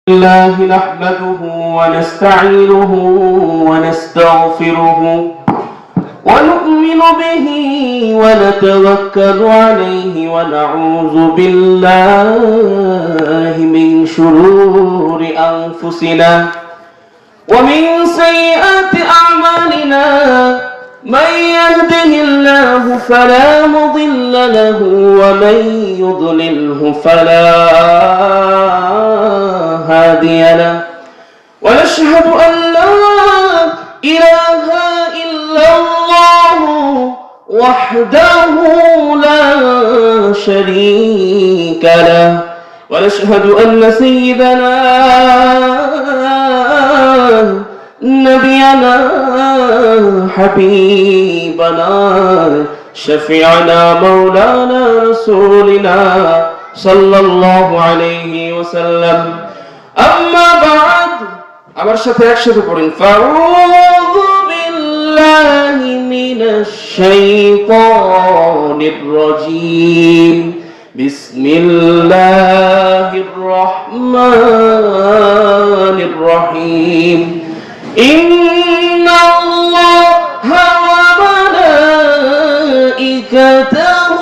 الله نحمده ونستعينه ونستغفره ونؤمن به ونتوكل عليه ونعوذ بالله من شرور أنفسنا ومن سيئات أعمالنا من يهده الله فلا مضل له ومن يضلله فلا هادي له ونشهد أن لا إله إلا الله وحده لا شريك له ونشهد أن سيدنا نبينا حبيبنا شفيعنا مولانا رسولنا صلى الله عليه وسلم أما بعد আমার সাথে একসাথে পড়ুন فأعوذ بالله من الشيطان الرجيم بسم الله الرحمن الرحيم إن الله وملائكته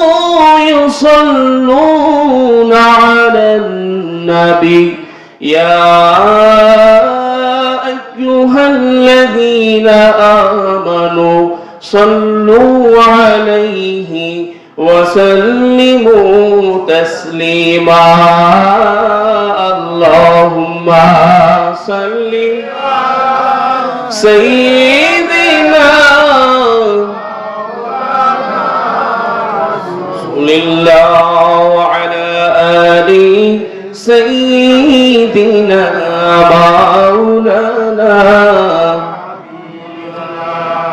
يصلون على النبي يا أيها الذين آمنوا صلوا عليه وسلموا تسليما اللهم صل سيدنا رسول الله وعلى آله سيدنا مولانا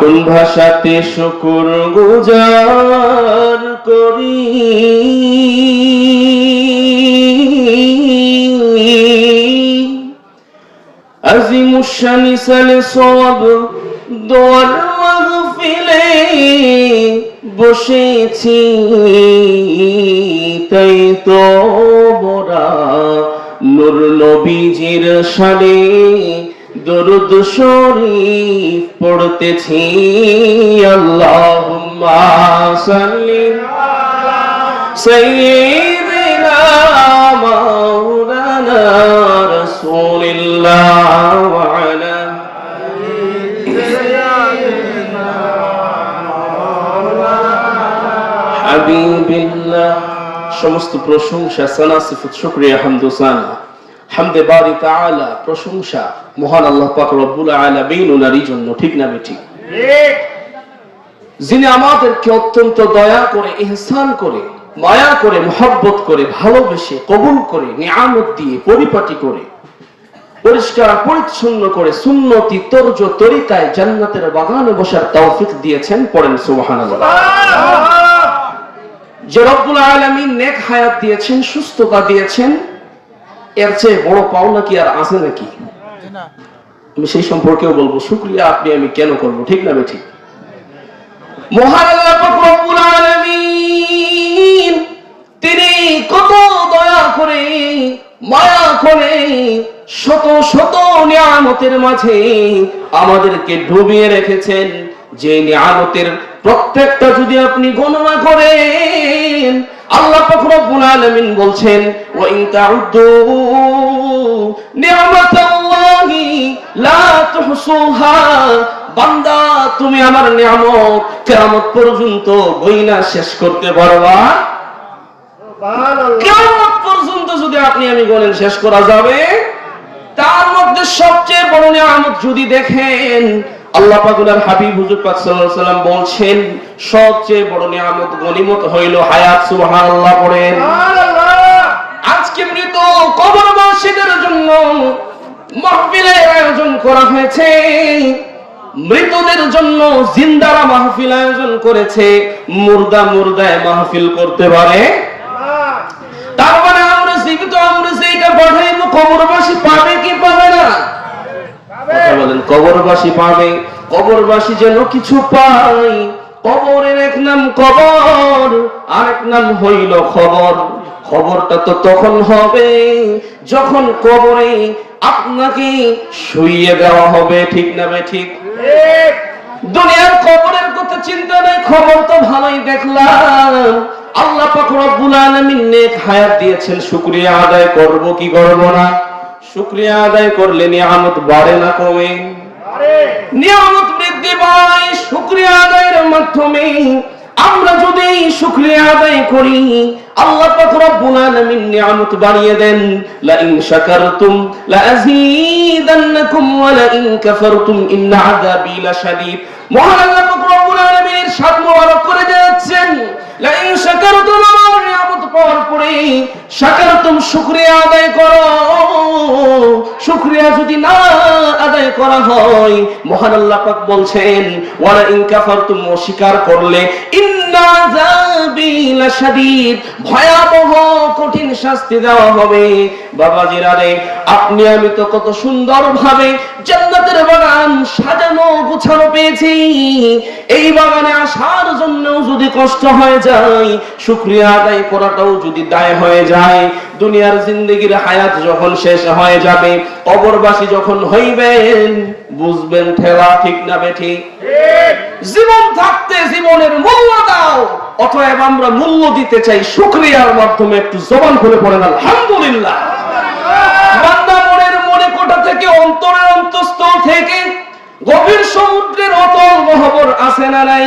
কোন ভাষাতে শুকর গুজার করি আজিমুশানি সালে সওয়াব দোয়ার মাহফিলে বসেছি তাই তো মোরা নূর নবীজির শানে দরুদ শরীফ পড়তেছি আল্লাহুম্মা সাল্লি আলা সাইয়্যিদিনা মাওলানা রাসূলিল্লাহ ওয়া আলা আলিহি সাইয়্যিদিনা মাওলানা হাবিবিল্লাহ সমস্ত প্রশংসা সানা সিফাত শুকরিয়া হামদু সানা হামদে বারি তাআলা প্রশংসা মহান আল্লাহ পাক রব্বুল আলামিন ওনারই জন্য ঠিক না বেঠি ঠিক যিনি আমাদেরকে অত্যন্ত দয়া করে ইহসান করে মায়া করে মহব্বত করে ভালোবেসে কবুল করে নিয়ামত দিয়ে পরিপাটি করে পরিষ্কার পরিচ্ছন্ন করে সুন্নতি তরজ তরিকায় জান্নাতের বাগানে বসার তৌফিক দিয়েছেন পড়েন সুবহানাল্লাহ যে রব্বুল আলামিন নেক হায়াত দিয়েছেন সুস্থতা দিয়েছেন এর চেয়ে বড় পাওনা কি আর আছে নাকি আমি সেই সম্পর্কেও বলবো শুকরিয়া আপনি আমি কেন করব ঠিক না বেঠিক মহান আল্লাহ পাক রব্বুল আলামিন তিনি কত দয়া করে মায়া করে শত শত নিয়ামতের মাঝে আমাদেরকে ডুবিয়ে রেখেছেন যে নিয়ামতের প্রত্যেকটা যদি আপনি গণনা করেন আল্লাহ পাক রব্বুল আলামিন বলছেন ওয়া ইন তাউদ্দু নি'মাতাল্লাহি লা তুহসুহা বান্দা তুমি আমার নিয়ামত কিয়ামত পর্যন্ত গয়না শেষ করতে পারবা সুবহানাল্লাহ কিয়ামত পর্যন্ত যদি আপনি আমি গণেন শেষ করা যাবে তার মধ্যে সবচেয়ে বড় নিয়ামত যদি দেখেন আল্লাহ পাকের হাবিব হুজুর পাক সাল্লাল্লাহু আলাইহি ওয়াসাল্লাম বলছেন সবচেয়ে বড় নিয়ামত গনিমত হইল হায়াত সুবহানাল্লাহ পড়েন সুবহানাল্লাহ আজকে মৃত কবরবাসীদের জন্য মাহফিলের আয়োজন করা হয়েছে মৃতদের জন্য জিন্দারা মাহফিল আয়োজন করেছে মুর্দায় মাহফিল করতে পারে তার মানে আমরা জীবিত আমরা সেইটা পাঠাইবো কবরবাসী পাবে কি পাবে না কথা বলেন কবরবাসী পাবে কবরবাসী যেন কিছু পায় কবরের এক নাম কবর আরেক নাম হইল খবর খবরটা তো তখন হবে যখন কবরে আপনাকে শুইয়ে দেওয়া হবে, ঠিক না বে ঠিক? দুনিয়ার কবরের কথা চিন্তা নেই, খবর তো ভালোই দেখলাম। আল্লাহ পাক রব্বুল আলামিন নেক হায়াত দিয়েছেন, শুকরিয়া আদায় করব কি করব না? শুকরিয়া আদায় করলে নিয়ামত বাড়ে না কমে? নিয়ামত বৃদ্ধি পায় শুকরিয়া আদায়ের মাধ্যমে। আমরা যদি শুকরিয়া আদায় করি, আল্লাহ পাক রব্বুল আলামিন নিয়ামত বাড়িয়ে দেন। লা ইন শাকারতুম লা আযীদান্নাকুম ওয়া লা ইন কাফারতুম ইন্না আযাবি লাশাদীদ। মহান আল্লাহ পাক রব্বুল আলামিন সাত মোবারক করে যাচ্ছেন, লা ইন শাকারতুম, আমার নিয়ামত পাওয়ার পরে শাকারতুম শুকরিয়া আদায় করো। শুকরিয়া যদি না আদায় করা হয়, মহান আল্লাহ পাক বলছেন ওয়া লা ইন কাফারতুম, অস্বীকার করলে ইন্না আযাবি লাশাদীদ, ভয়াবহ কঠিন শাস্তি দেওয়া হবে। বাবাজিরা রে, আপনি আমি তো কত সুন্দর ভাবে জান্নাতের বাগান সাজানো গোছানো পেয়েছি। এই বাগানে আসার জন্য যদি কষ্ট হয়ে যায়, শুকরিয়া আদায় করাটাও যদি দায় হয়ে যায়, দুনিয়ার জিন্দেগির হায়াত যখন শেষ হয়ে যাবে, কবরবাসী যখন হইবেন, বুঝবেন ঠেলা, ঠিক না বেঠি? জীবন থাকতে জীবনের মূল্য দাও। অতএব আমরা মূল্য দিতে চাই শুকরিয়ার মাধ্যমে। একটু জবান খুলে পড়েন আলহামদুলিল্লাহ। বান্দা মনের মনে কোটা থেকে, অন্তরের অন্তঃস্থল থেকে গভীর সমুদ্রের অতল গহ্বর আছে না নাই?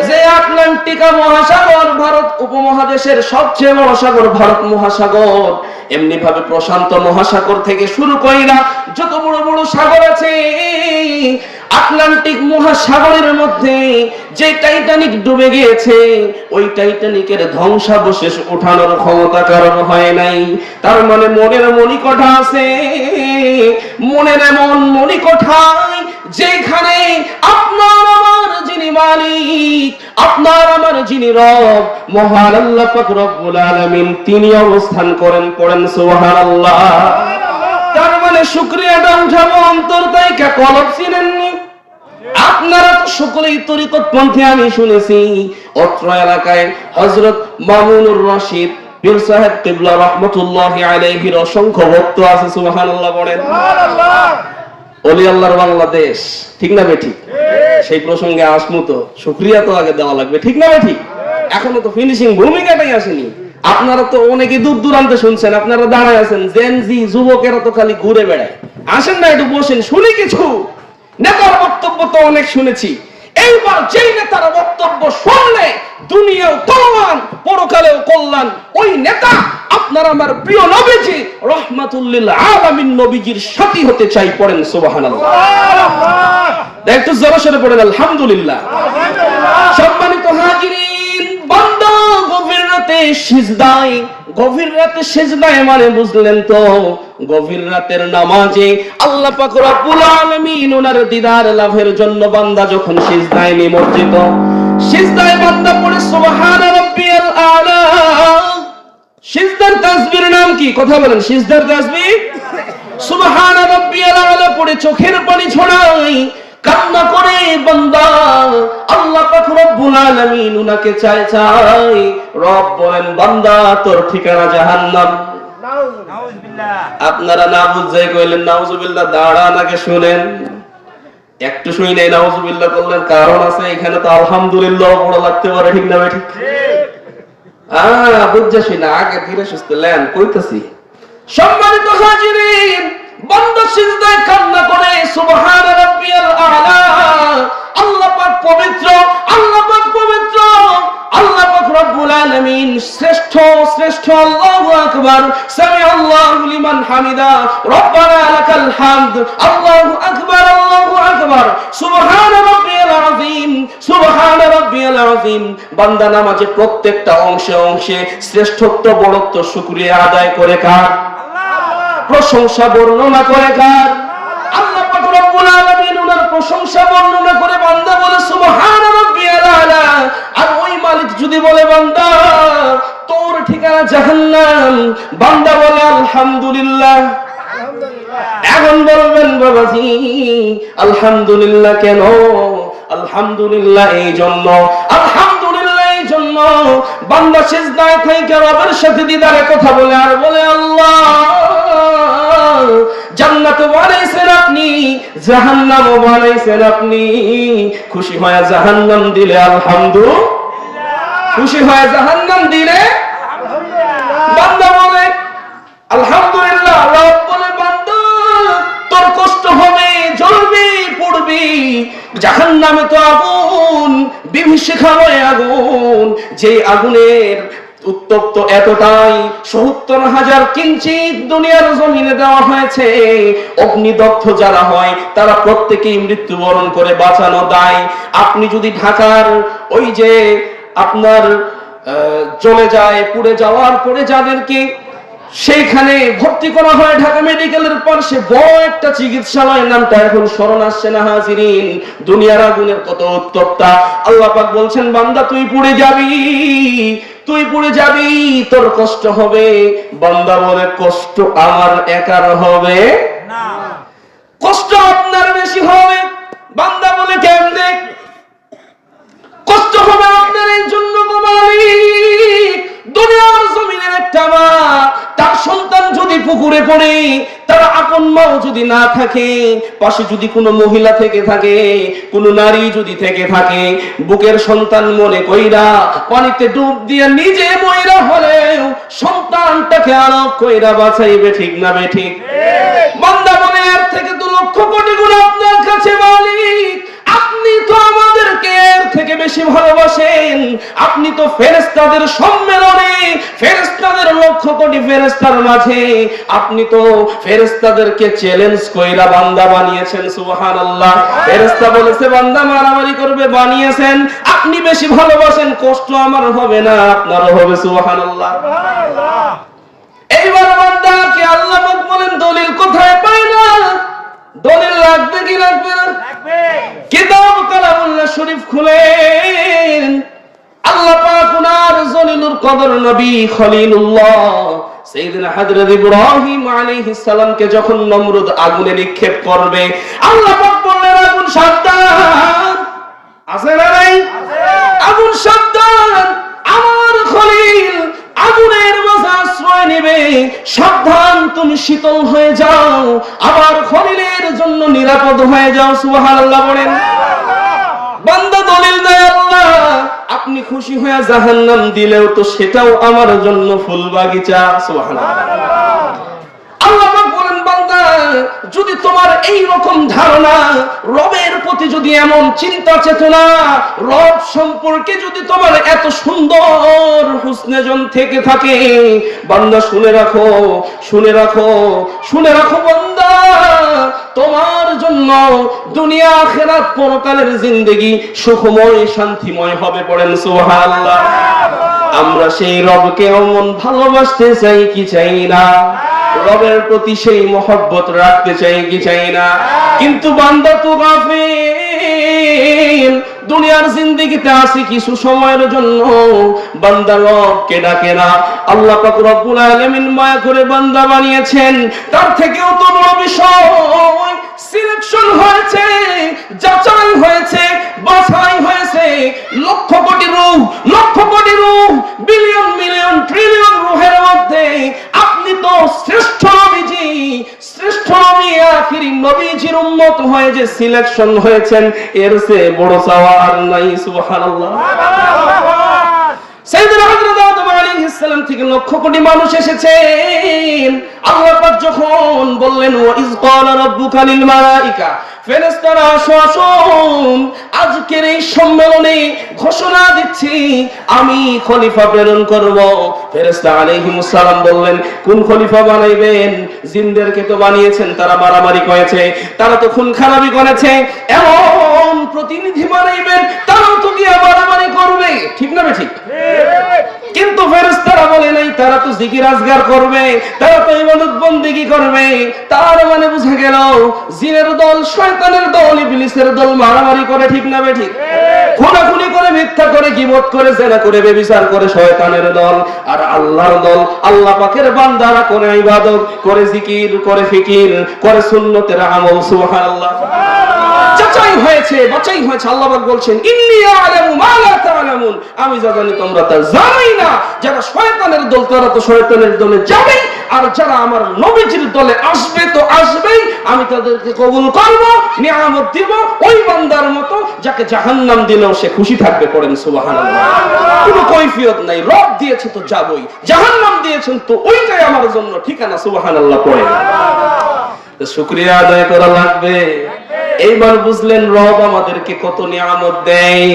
যে আটলান্টিকা মহাসাগর, ভারত উপমহাদেশের সবচেয়ে বড় সাগর ভারত মহাসাগর, এমনি ভাবে প্রশান্ত মহাসাগর থেকে শুরু কইরা যত বড় বড় সাগর আছে, আটলান্টিক মহাসাগরের মধ্যে যে টাইটানিক ডুবে গিয়েছে, ওই টাইটানিকের ধ্বংসাবশেষ ওঠানোর ক্ষমতা কারণ হয় নাই। তার মানে মনের মণিকোঠা আছে, মনের এমন মণিকোঠায় যেখানে আপনার আমার যিনি মালিক, আপনার আমার যিনি রব, মহান আল্লাহ পাক রব্বুল আলামিন, তিনি অবস্থান করেন। পড়েন সুবহানাল্লাহ। তার মানে শুকরিয়াটা উঠাবো অন্তর থেকে, কলব চিনেননি আপনারা তো সকলেই তরিকত পন্থী। আমি শুনেছি অত্র এলাকায় হযরত মামুনুর রশিদ পীর সাহেব কিবলা রাহমাতুল্লাহি আলাইহির অসংখ্য ভক্ত আছে। সুবহানাল্লাহ বলেন। সুবহানাল্লাহ। ওলি আল্লাহর বাংলাদেশ, ঠিক না বেঠিক? সেই প্রসঙ্গে আসমু তো, শুকরিয়া তো আগে দেওয়া লাগবে, ঠিক না বেঠিক? এখনো তো ফিনিশিং ভূমিকাটাই আসেনি। আপনারা তো অনেকে দূর দূরান্তে শুনছেন, আপনারা দাঁড়ায় আছেন, জেন জি যুবকেরা তো খালি ঘুরে বেড়ায়। আসেন না একটু বসেন, শুনি কিছু। নেতার বক্তব্য তো অনেক শুনেছি, এইবার যেই নেতার বক্তব্য শুনলে দুনিয়াও কল্যাণ, পরকালেও কল্যাণ, ওই নেতা আপনার আমার প্রিয় নবীজি রাহমাতুল লিল আলামিন নবীজির সাথী হতে চাই। পড়েন সুবহানাল্লাহ। একটু জোরে সোরে পড়েন আলহামদুলিল্লাহ। সম্মানিত হাজিরিন, বান্দা গভীর রাতে সিজদায়, গভীর রাতে সিজদায় মানে বুঝলেন তো, গভীর রাতের নামাজে আল্লাহ পাক রব্বুল আলামিন ওনার দিদার লাভের জন্য বান্দা যখন সিজদায় নিমজ্জিত, সিজদায় বান্দা পড়ে সুবহান রাব্বিয়াল আলা। সিজদার তাসবির নাম কি? কথা বলেন। সিজদার তাসবিহ সুবহান রাব্বিয়াল আলা পড়ে চোখের পানি ছড়াই, কান্না করে বান্দা আল্লাহ পাক রব্বুল আলামিন উনাকে চায় চাই। রব বলেন, বান্দা তোর ঠিকানা জাহান্নাম। নাউজুবিল্লাহ। আপনারা না বুঝাই কইলেন নাউজুবিল্লাহ, দাঁড়ান আগে শুনেন। একটু শুই নাই নাউজুবিল্লাহ করলেন, কারণ আছে এখানে তো আলহামদুলিল্লাহ পড়া লাগতে পারে, ঠিক না ঠিক? বুঝছি না, আগে ধীরে সুস্থে লেন কইতাছি। সম্মানিত হাজিরিন, বান্দা সিজদায় কান্না করে সুবহান রাব্বিয়াল আলা। আল্লাহ পাক পবিত্র, আল্লাহ পাক পবিত্র, আল্লাহ পাক রব্বুল আলামিন শ্রেষ্ঠ, শ্রেষ্ঠ। আল্লাহু আকবার। সামি আল্লাহু লিমান হামিদা, রব্বানা লাকাল হামদ। আল্লাহু আকবার, আল্লাহু আকবার। সুবহান রাব্বিয়াল আযীম, সুবহান রাব্বিয়াল আযীম। বান্দা নামাজে প্রত্যেকটা অংশে অংশে শ্রেষ্ঠত্ব, বড়ত্ব, শুকরিয়া আদায় করে কার? প্রশংসা বর্ণনা করে কার? আল্লাহ পাক রব্বুল আলামিন ওনার প্রশংসা বর্ণনা করে বান্দা বলে সুবহান রাব্বিয়াল আলা। আর ওই মালিক যদি বলে বান্দা তোর ঠিকানা জাহান্নাম, বান্দা বলে আলহামদুলিল্লাহ। এখন বলবেন বাবাজি আলহামদুলিল্লাহ কেন? আলহামদুলিল্লাহ এই জন্য, আলহামদুলিল্লাহ এই জন্য জন্য বান্দা সিজদায় থেকে রবের সাথে দিদারে কথা বলে আর বলে আল্লাহ জান্নাত বানাইছেন আপনি, জাহান্নাম বানাইছেন আপনি। খুশি হয়ে জাহান্নাম দিলে আলহামদুলিল্লাহ, খুশি হয়ে জাহান্নাম দিলে বান্দা বলে আলহামদুলিল্লাহ। রব বলে বান্দা তোর কষ্ট হবে, জ্বলবি, পড়বি, জাহান্নামে তো আগুন, বিভীষিকাময় আগুন, যে আগুনের উত্তপ্ত এতটাই ৭০,০০০ কিঞ্চিত দুনিয়ার জমিনে দেওয়া হয়েছে। অগ্নিদগ্ধ যারা হয় তারা প্রত্যেকেই মৃত্যুবরণ করে বাঁচানো দায়। আপনি যদি ঢাকার ওই যে আপনার জ্বলে যায়, পুড়ে যাওয়ার পরে যাদেরকে সেইখানে ভর্তি করা হয় ঢাকা মেডিকেলের পাশে বড় একটা চিকিৎসালয়, নামটা এখন স্মরণ আসছে না হাজিরিন। দুনিয়ার আগুনের কত উত্তপ্তা। আল্লাহ পাক বলছেন বান্দা তুই পুড়ে যাবি, তুই পুড়ে যাবি, তোর কষ্ট হবে। বান্দা বলে কষ্ট আমার একার হবে না, কষ্ট আপনার বেশি হবে। বান্দা বলে কেমনে? কষ্ট হবে আপনার এই জন্য গো মালিক, দুনিয়ার জমিনের একটা মা তার সন্তান যদি পুকুরে পড়ে, তার আপন মাও যদি না থাকে, পাশে যদি কোনো মহিলা থেকে থাকে, কোনো নারী যদি থেকে থাকে, বুকের সন্তান মনে কইরা পানিতে ডুব দিয়ে নিজে মইরা হলেও সন্তানটাকে আলোক কইরা বাঁচাইবে, ঠিক না বে ঠিক? বান্দা বলে এর থেকে তো লক্ষ কোটি গুণ আপনার কাছে মালিক, আপনি তো আমাদেরকে এর থেকে বেশি ভালোবাসেন। আপনি তো ফেরেশতাদের সম্মেলনে, ফেরেশতাদের লক্ষ কোটি ফেরেশতার মাঝে আপনি তো ফেরেশতাদেরকে চ্যালেঞ্জ কইরা বান্দা বানিয়েছেন। সুবহানাল্লাহ। ফেরেশতা বলেছে বান্দা মারামারি করবে, বানিয়েছেন। আপনি বেশি ভালোবাসেন, কষ্ট আমার হবে না, আপনারও হবে। সুবহানাল্লাহ। এইবার বান্দাকে আল্লাহ পাক বলেন দলিল কোথায় পাই না? দলিল লাগবে কি লাগবে না? কিতাব কালামুল্লাহ শরীফ খুলেন, আল্লাহ পাক ওনার জলিলুল কদর নবী খলিলুল্লাহ সাইয়েদনা হযরত ইব্রাহিম আলাইহিস সালামকে যখন নমরুদ আগুনে নিক্ষেপ করবে, আল্লাহ পাক বললেন আগুন সাবধান। আছে না নাই? আগুন সাবধান, আমার খলিল আগুনের মাঝে আশ্রয় নেবে, সাবধান তুমি শীতল হয়ে যাও, আবার খলিলের জন্য নিরাপদ হয়ে যাও। সুবহানাল্লাহ বলেন। বান্দা দলিল দেয় আল্লাহ আপনি খুশি হয়ে জাহান্নাম দিলেও তো সেটাও আমার জন্য ফুল বাগিচা। সুবহানাল্লাহ। আল্লাহ পাক বলেন বান্দা যদি তোমার এই রকম ধারণা, রবের প্রতি যদি এমন চিন্তা চেতনা, রব সম্পর্কে যদি তোমার এত সুন্দর হুসনেজন থেকে থাকে, বান্দা শুনে রাখো, শুনে রাখো, শুনে রাখো বান্দা, তোমার জন্য দুনিয়া আখিরাত পরকালের জিন্দেগি সুখময় শান্তিময় হবে। পড়েন সুবহানাল্লাহ। আমরা সেই রবকে এমন ভালোবাসতে চাই কি চাই না? রবের প্রতি সেই মহব্বত রাখতে চাই কি চাই না? কিন্তু বান্দা তো গাফিল, দুনিয়ার জিন্দেগিতে আসি কিছু সময়ের জন্য, বান্দা রবকে ডাকে না। আল্লাহ পাক রব্বুল আলামিন মায়া করে বান্দা বানিয়েছেন, তার থেকেও তো বড় বিষয় সিলেকশন হয়েছে, যাচাই হয়েছে, বাছাই হয়েছে। Lakh crore রূহ, lakh crore রূহ, billion million trillion রূহের মধ্যে আপনি তো শ্রেষ্ঠ নবীজি, শ্রেষ্ঠ নবী আখিরি নবীজির উম্মত হয়ে যে সিলেকশন হয়েছেন, এর চেয়ে বড় চাওয়া আর নাই। সুবহানাল্লাহ। সাইয়েদনা হযরত আদম আলাইহিস সালাম থেকে লক্ষ কোটি মানুষ এসেছেন। আল্লাহ পাক যখন বললেন ওয়া ইয ক্বালা রাব্বুকা লিল মালাইকা, ফেরেশতারা আসো আসো, আজকের এই সম্মেলনে ঘোষণা দিচ্ছি আমি খলিফা প্রেরণ করব। ফেরেশতা আলাইহিমুস সালাম বললেন কোন খলিফা বানাইবেন? জিনদেরকে তো বানিয়েছেন, তারা মারামারি করেছে, তারা তো খুন খারাপি করেছে, এমন প্রতিনিধি বানাইবেন তারাও তো গিয়ে মারামারি করবে, ঠিক না ঠিক? কিন্তু ফেরেশতারা বলে নাই তারা তো জিকির আজগার করবে, তারা তো ইবাদত বন্দেগী করবে। তার মানে বুঝা গেল জিনের দল, শয়তানের দল, ইবলিসের দল মারামারি করে, ঠিক না বে ঠিক? খুনাখুনি করে, মিথ্যা করে, গীবত করে, জেনা করে, ব্যভিচার করে শয়তানের দল। আর আল্লাহর দল, আল্লাহ পাকের বান্দারা করে ইবাদত করে, জিকির করে, ফিকির করে, সুন্নতের আমল। সুবহানাল্লাহ। যাচাই হয়েছে, আল্লাহ পাক বলছেন ইন্নী আ'লামু মা লা তা'লামুন, আমি যা জানি তোমরা তা জানোই না। যারা শয়তানের দল তারা তো শয়তানের দলে যাবে, আর যারা আমার নবীজির দলে আসবে তো আসবেই, আমি তাদেরকে কবুল করব, নিয়ামত দিব ওই বান্দার মতো যাকে জাহান্নাম দিলেও সে খুশি থাকবে। পড়েন সুবহানাল্লাহ। কোনো কৈফিয়ত নাই, রব দিয়েছে তো যাবই, জাহান্নাম দিয়েছেন তো ওইটাই আমার জন্য ঠিকানা। সুবহানাল্লাহ পড়েন। তো শুকরিয়া আদায় করা লাগবে। এইবার বুঝলেন রব আমাদেরকে কত নিয়ামত দেয়।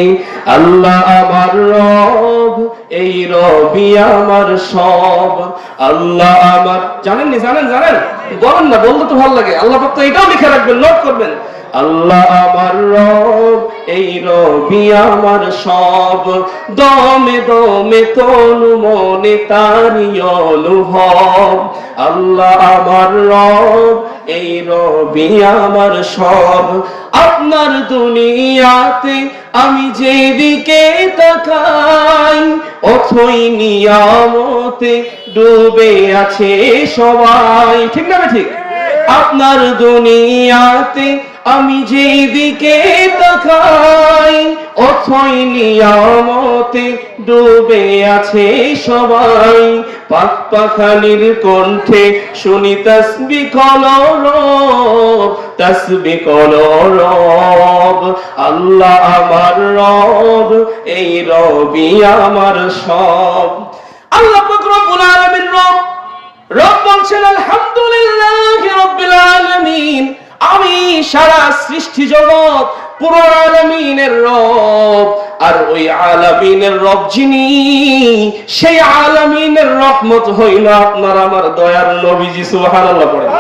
আল্লাহ আমার রব, এই রবই আমার সব। আল্লাহ আমার, জানেননি? জানেন বলেন না, বলতে তো ভালো লাগে। আল্লাহ পাক তো এটাও লিখে রাখবেন, নোট করবেন। আল্লাহ আমার রব, এই রবি আমার সব। দমে দমে তনু মনে তারি অনুভব। আল্লাহ আমার রব, এই রবি আমার সব। আপনার দুনিয়াতে আমি যেদিকে তাকাই, অথই নিয়ামতে ডুবে আছে সবাই। ঠিক না ঠিক? আপনার দুনিয়াতে আমি যেদিকে তাকাই, অথই নিয়ামতে ডুবে আছে সবাই। পাক পাখালির কণ্ঠে শুনি তাসবিহ কলরব, তাসবিহ কলরব। আল্লাহ আমার রব, এই রবি আমার সব। আল্লাহ পাক রব্বুল আলামিন রব বলছেন আলহামদুলিল্লাহি রাব্বিল আলামিন, আমি সারা সৃষ্টি জগৎ পুরো আলামিনের রব। আর ওই আলামিনের রব যিনি, সেই আলামিনের রহমত হইল আপনার আমার দয়ার নবীজি। সুবহানাল্লাহ পড়েন।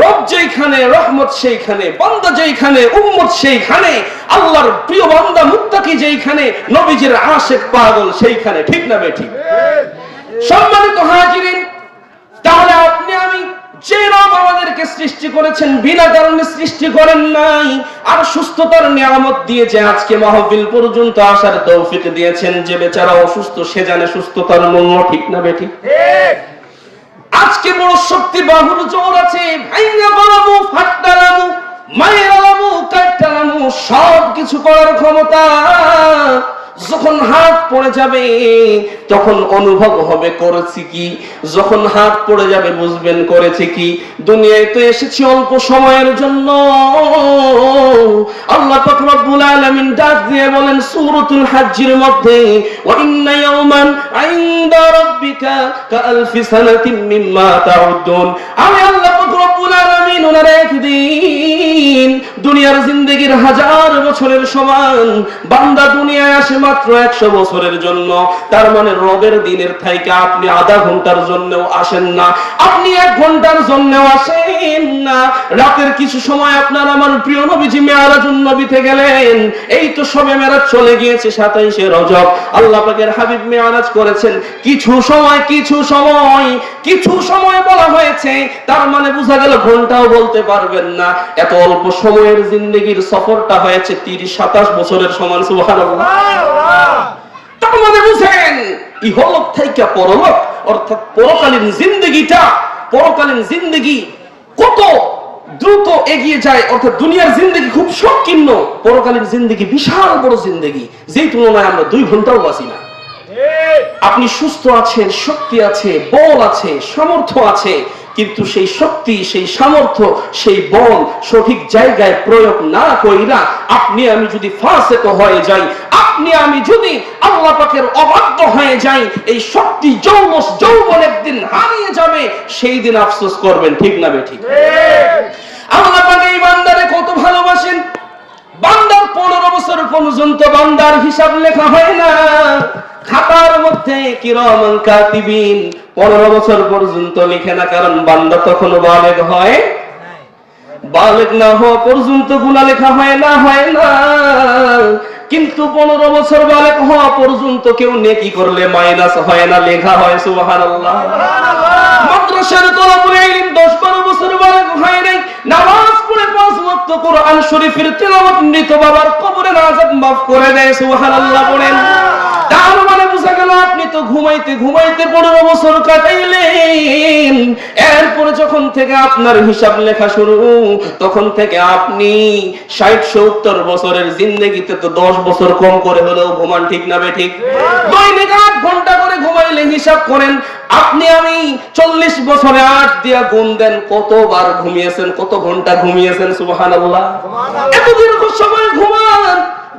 রব যেখানে, রহমত সেইখানে, বান্দা যেখানে, উম্মত সেইখানে, আল্লাহর প্রিয় বান্দা মুত্তাকি যেখানে, নবীজির আশিক পাগল সেইখানে। ঠিক না বেঠিক? সম্মানিত হাজিরিন, তাহলে আপনি আমি যে রব আমাদেরকে সৃষ্টি করেছেন, বিনা কারণে সৃষ্টি করেন নাই, আর সুস্থতার নিয়ামত দিয়েছে, আজকে মাহফিল পর্যন্ত আসার তৌফিক দিয়েছেন, যে বেচারা অসুস্থ সে জানে সুস্থতার মূল্য। ঠিক না বেঠিক? আজকে বড় শক্তি বাহুর জোর আছে, ভাইঙ্গা বলামু, ফাট্টালামু, মায়ের আলামু, কাট্টালামু, সব কিছু করার ক্ষমতা। যখন হাত পড়ে যাবে তখন অনুভব হবে করেছি কি, যখন হাত পড়ে যাবে বুঝবেন করেছে কি। দুনিয়ায় তো এসেছি অল্প সময়ের জন্য। আল্লাহ পাক রব্বুল আলামিন ডাক দিয়ে বলেন সূরাতুল হজ্জের মধ্যে, ওয়া ইন্না ইয়াওমান ইনদা রাব্বিকা কাআলফি সানাতিন মিম্মা তাউদ্দুন। আমি আল্লাহ পাক রব্বুল আলামিন ওনার একদিন দুনিয়ার জিন্দেগির 1000 বছরের সমান। বান্দা দুনিয়ায় আসে মাত্র 100 বছরের জন্য। তার মানে রবের দিনের থেকে আপনি আধা ঘন্টার জন্যও আসেন না, আপনি 1 ঘন্টার জন্যও আসেন না। রাতের কিছু সময় আপনার আমার প্রিয় নবীজি মেরাজুন নবীতে গেলেন। এই তো সবে মেরাজ চলে গিয়েছে, 27শে রজব আল্লাহ পাকের হাবিব মেরাজ করেছেন। কিছু সময় বলা হয়েছে, তার মানে বোঝা গেল ঘন্টাও বলতে পারবেন না। এত অল্প সময়ের জিন্দেগির সফরটা হয়েছে 30-27 বছরের সমান। সুবহানাল্লাহ। তার মানে বুঝেন ইহলোক থেকে পরলোক, অর্থাৎ পরকালীন জিন্দেগি কত দ্রুত এগিয়ে যায়। অর্থাৎ দুনিয়ার জিন্দেগি খুব সংকীর্ণ, পরকালীন জিন্দেগি বিশাল বড় জিন্দেগি, যেই তুলনায় আমরা 2 ঘন্টাও বাঁচি না। আপনি সুস্থ আছেন, শক্তি আছে, বল আছে, সামর্থ্য আছে, কিন্তু সেই শক্তি, সেই সামর্থ্য, সেই বল সঠিক জায়গায় প্রয়োগ না কইরা আপনি আমি যদি ফাসিক হয়ে যাই, আপনি আমি যদি আল্লাহ পাকের অবাধ্য হয়ে যাই, এই শক্তি যৌবন একদিন হারিয়ে যাবে, সেই দিন আফসোস করবেন। ঠিক না বেঠিক? আল্লাহ পাক এই বান্দারে কত ভালোবাসেন। বান্দার 15 বছর পর্যন্ত বান্দার হিসাব লেখা হয় না খাতার মধ্যে, কিরামান কাতিবিন 15 বছর পর্যন্ত লিখে না, কারণ বান্দা তখন বালেগ হয়। বালেগ না হওয়া পর্যন্ত গুনাহ লেখা হয় না। কিন্তু 15 বছর বালেগ হওয়া পর্যন্ত কেউ নেকি করলে মাইনাস হয় না, লেখা হয়। সুবহানাল্লাহ। মাদ্রাসার তলবুল ইলম 10-12 বছর বালেগ হয় নাই, নামাজ পড়ে 5 ওয়াক্ত কোরআন শরীফের তিলাওয়াত মৃত বাবার কবরের আযাব মাফ করে দেয়। সুবহানাল্লাহ বলেন। তার মানে বোঝা গেল আপনি তো ঘুমাইতে ঘুমাইতে 15 বছর কাটাইলেন। এরপরে যখন থেকে আপনার হিসাব লেখা শুরু, তখন থেকে আপনি 60-70 বছরের জিন্দেগিতে তো 10 বছর কম করে হলেও ঘুমান, ঠিক না বেঠিক? দৈনিক 8 ঘন্টা করে ঘুমাইলে হিসাব করেন আপনি আমি 40 বছরে 8 দিয়া গুণ দেন, কতবার ঘুমিয়েছেন, কত ঘন্টা ঘুমিয়েছেন? সুবহানাল্লাহ। এত দীর্ঘ সময় ঘুমান,